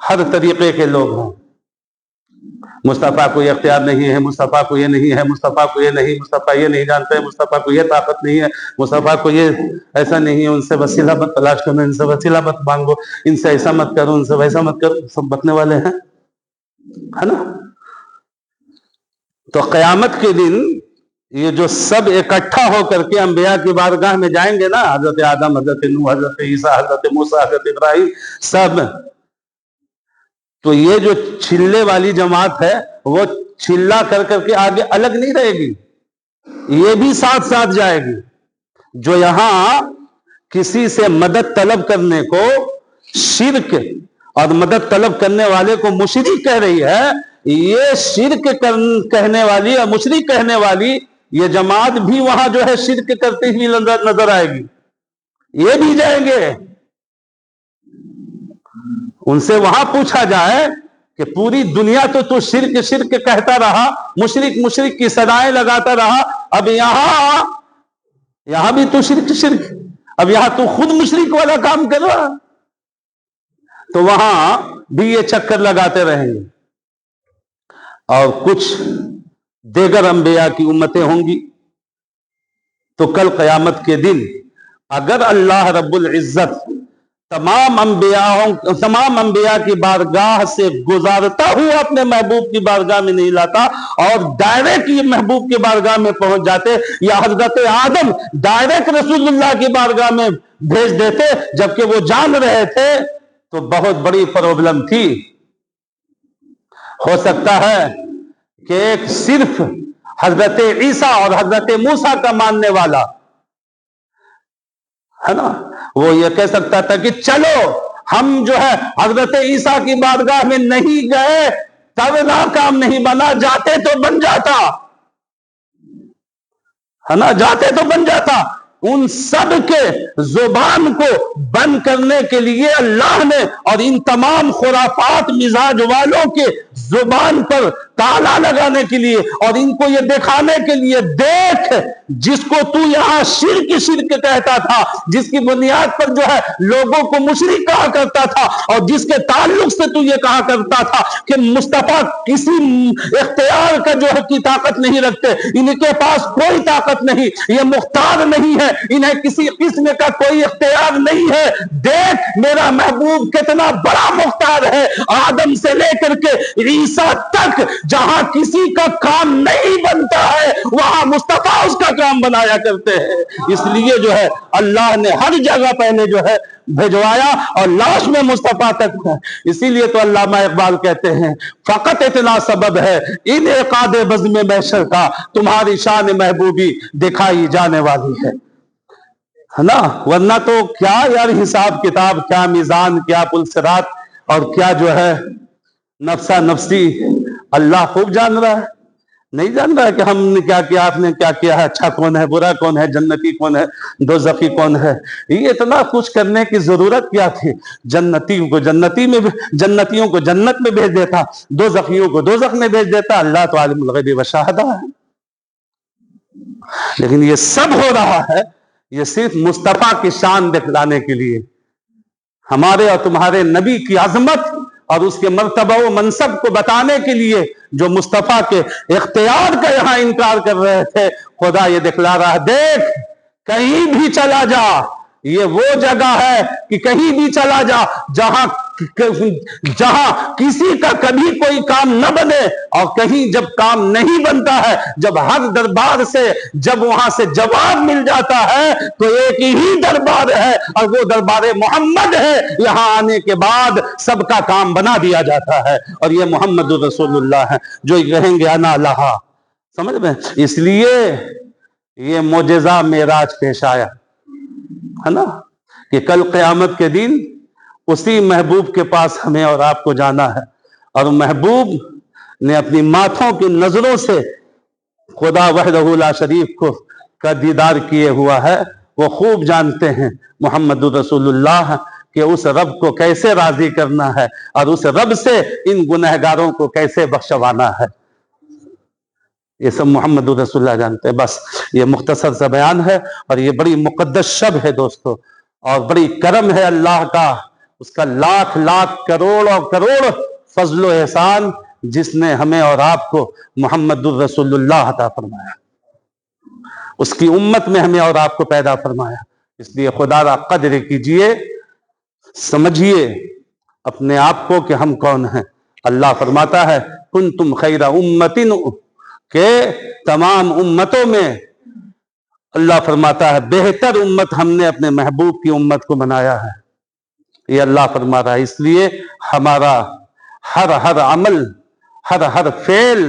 ہر طریقے کے لوگ ہیں. مصطفیٰ کو یہ اختیار نہیں ہے، مصطفیٰ کو یہ نہیں ہے، مصطفیٰ کو یہ نہیں، مصطفیٰ یہ نہیں جانتے ہیں، مصطفیٰ کو یہ طاقت نہیں ہے، مصطفیٰ کو یہ ایسا نہیں ہے، ان سے وسیلہ مت تلاش کرو، ان سے وسیلہ مت مانگو، ان سے ایسا مت کرو، ان سے ویسا مت کرو. سب بتنے والے ہیں، ہے نا؟ تو قیامت کے دن یہ جو سب اکٹھا ہو کر کے انبیاء کی بارگاہ میں جائیں گے نا، حضرت آدم، حضرت نوح، حضرت عیسیٰ، حضرت موسیٰ، حضرت ابراہیم، سب. تو یہ جو چھلے والی جماعت ہے وہ چھلا کر کے آگے الگ نہیں رہے گی، یہ بھی ساتھ ساتھ جائے گی. جو یہاں کسی سے مدد طلب کرنے کو شرک اور مدد طلب کرنے والے کو مشرک کہہ رہی ہے، یہ شرک کہنے والی اور مشرک کہنے والی یہ جماعت بھی وہاں جو ہے شرک کرتے ہوئی نظر آئے گی. یہ بھی جائیں گے. ان سے وہاں پوچھا جائے کہ پوری دنیا تو شرک شرک کہتا رہا، مشرک مشرک کی صدائیں لگاتا رہا، اب یہاں بھی تو شرک شرک، اب یہاں تو خود مشرک والا کام کر رہا، تو وہاں بھی یہ چکر لگاتے رہیں گے. اور کچھ دیگر انبیاء کی امتیں ہوں گی. تو کل قیامت کے دن اگر اللہ رب العزت تمام انبیاء کی بارگاہ سے گزارتا ہوا اپنے محبوب کی بارگاہ میں نہیں لاتا اور ڈائریکٹ یہ محبوب کی بارگاہ میں پہنچ جاتے، یا حضرت آدم ڈائریکٹ رسول اللہ کی بارگاہ میں بھیج دیتے جبکہ وہ جان رہے تھے، تو بہت بڑی پرابلم تھی. ہو سکتا ہے کہ ایک صرف حضرت عیسیٰ اور حضرت موسیٰ کا ماننے والا ہے نا، وہ یہ کہہ سکتا تھا کہ چلو ہم جو ہے حضرت عیسیٰ کی بارگاہ میں نہیں گئے، تب نہ کام نہیں بنا، جاتے تو بن جاتا، ہے نا، جاتے تو بن جاتا. ان سب کے زبان کو بند کرنے کے لیے اللہ نے، اور ان تمام خرافات مزاج والوں کے زبان پر تالا لگانے کے لیے، اور ان کو یہ دکھانے کے لیے، دیکھ جس کو تو یہاں شرک شرک کہتا تھا، جس کی بنیاد پر جو ہے لوگوں کو مشرک کہا کرتا تھا، اور جس کے تعلق سے تو یہ کہا کرتا تھا کہ مصطفیٰ کسی اختیار کا جو ہے کی طاقت نہیں رکھتے، ان کے پاس کوئی طاقت نہیں، یہ مختار نہیں ہے، انہیں کسی قسم کا کوئی اختیار نہیں ہے. دیکھ میرا محبوب کتنا بڑا مختار ہے، آدم سے لے کر کے عیسیٰ تک جہاں کسی کا کام نہیں بنتا ہے وہاں مصطفیٰ اس کا کام بنایا کرتے ہیں. اس لیے جو ہے اللہ نے ہر جگہ پہلے جو ہے بھیجوایا، اور لاش میں مصطفیٰ تک ہے. اسی لیے تو علامہ اقبال کہتے ہیں فقط اتنا سبب ہے انعقاد بزم محشر کا، تمہاری شان محبوبی دکھائی جانے والی ہے نا. ورنہ تو کیا یار حساب کتاب، کیا میزان، کیا پلسرات، اور کیا جو ہے نفسا نفسی. اللہ خوب جان رہا ہے. نہیں جان رہا ہے کہ ہم نے کیا کیا، آپ نے کیا کیا ہے، اچھا کون ہے، برا کون ہے، جنتی کون ہے، دوزخی کون ہے. یہ اتنا کچھ کرنے کی ضرورت کیا تھی؟ جنتیوں کو جنت میں بھیج دیتا، دوزخیوں کو دوزخ میں بھیج دیتا. اللہ تو عالم الغیب والشہادہ ہے. لیکن یہ سب ہو رہا ہے یہ صرف مصطفیٰ کی شان دکھلانے کے لیے، ہمارے اور تمہارے نبی کی عظمت اور اس کے مرتبہ و منصب کو بتانے کے لیے جو مصطفیٰ کے اختیار کا یہاں انکار کر رہے تھے، خدا یہ دکھلا رہا ہے، دیکھ کہیں بھی چلا جا، یہ وہ جگہ ہے کہ کہیں بھی چلا جا جہاں کسی کا کبھی کوئی کام نہ بنے، اور کہیں جب کام نہیں بنتا ہے، جب ہر دربار سے جب وہاں سے جواب مل جاتا ہے تو ایک ہی دربار ہے اور وہ دربار محمد ہے، یہاں آنے کے بعد سب کا کام بنا دیا جاتا ہے، اور یہ محمد رسول اللہ ہے جو کہیں گے انا لہا، سمجھ میں؟ اس لیے یہ معجزہ معراج پیش آیا ہے نا، کہ کل قیامت کے دن اسی محبوب کے پاس ہمیں اور آپ کو جانا ہے، اور محبوب نے اپنی ماتھوں کی نظروں سے خدا وحدہ لا شریف کو کا دیدار کیے ہوا ہے، وہ خوب جانتے ہیں محمد رسول اللہ کہ اس رب کو کیسے راضی کرنا ہے اور اس رب سے ان گنہگاروں کو کیسے بخشوانا ہے، یہ سب محمد رسول اللہ جانتے ہیں۔ بس یہ مختصر سا بیان ہے، اور یہ بڑی مقدس شب ہے دوستو، اور بڑی کرم ہے اللہ کا، اس کا لاکھ لاکھ کروڑ اور کروڑ فضل و احسان جس نے ہمیں اور آپ کو محمد الرسول اللہ عطا فرمایا، اس کی امت میں ہمیں اور آپ کو پیدا فرمایا۔ اس لیے خدا را قدر کیجئے، سمجھیے اپنے آپ کو کہ ہم کون ہیں۔ اللہ فرماتا ہے کنتم خیر امت، کہ تمام امتوں میں اللہ فرماتا ہے بہتر امت ہم نے اپنے محبوب کی امت کو بنایا ہے، یہ اللہ فرما رہا ہے۔ اس لیے ہمارا ہر عمل، ہر فعل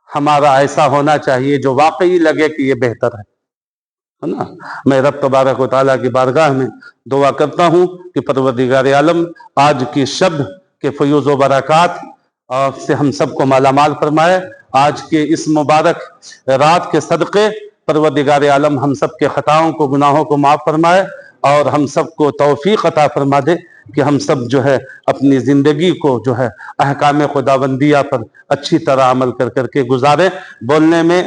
ہمارا ایسا ہونا چاہیے جو واقعی لگے کہ یہ بہتر ہے نا۔ میں رب تبارک و تعالیٰ کی بارگاہ میں دعا کرتا ہوں کہ پروردگار عالم آج کی شب کے فیوز و برکات سے ہم سب کو مالا مال فرمائے۔ آج کے اس مبارک رات کے صدقے پروردگار عالم ہم سب کے خطاؤں کو، گناہوں کو معاف فرمائے، اور ہم سب کو توفیق عطا فرما دے کہ ہم سب جو ہے اپنی زندگی کو جو ہے احکام خداوندیہ پر اچھی طرح عمل کر کے گزارے۔ بولنے میں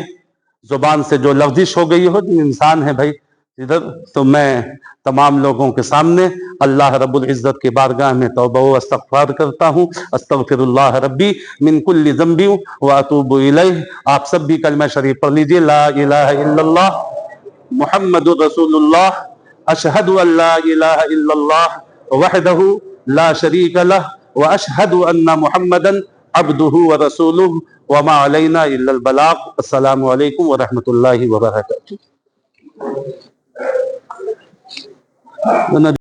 زبان سے جو لغزش ہو گئی ہو، انسان ہے بھائی ادھر، تو میں تمام لوگوں کے سامنے اللہ رب العزت کی بارگاہ میں توبہ و استغفار کرتا ہوں۔ استغفر اللہ ربی من کل ذنب و اتوب الیہ۔ آپ سب بھی کلمہ شریف پڑھ لیجئے، لا الہ الا اللہ محمد رسول اللہ، اشہد ان لا الہ الا اللہ وحدہ لا شریک لہ واشہد ان محمدا عبدہ ورسولہ وما علینا الا البلاغ۔ السلام علیکم ورحمۃ اللہ وبرکاتہ۔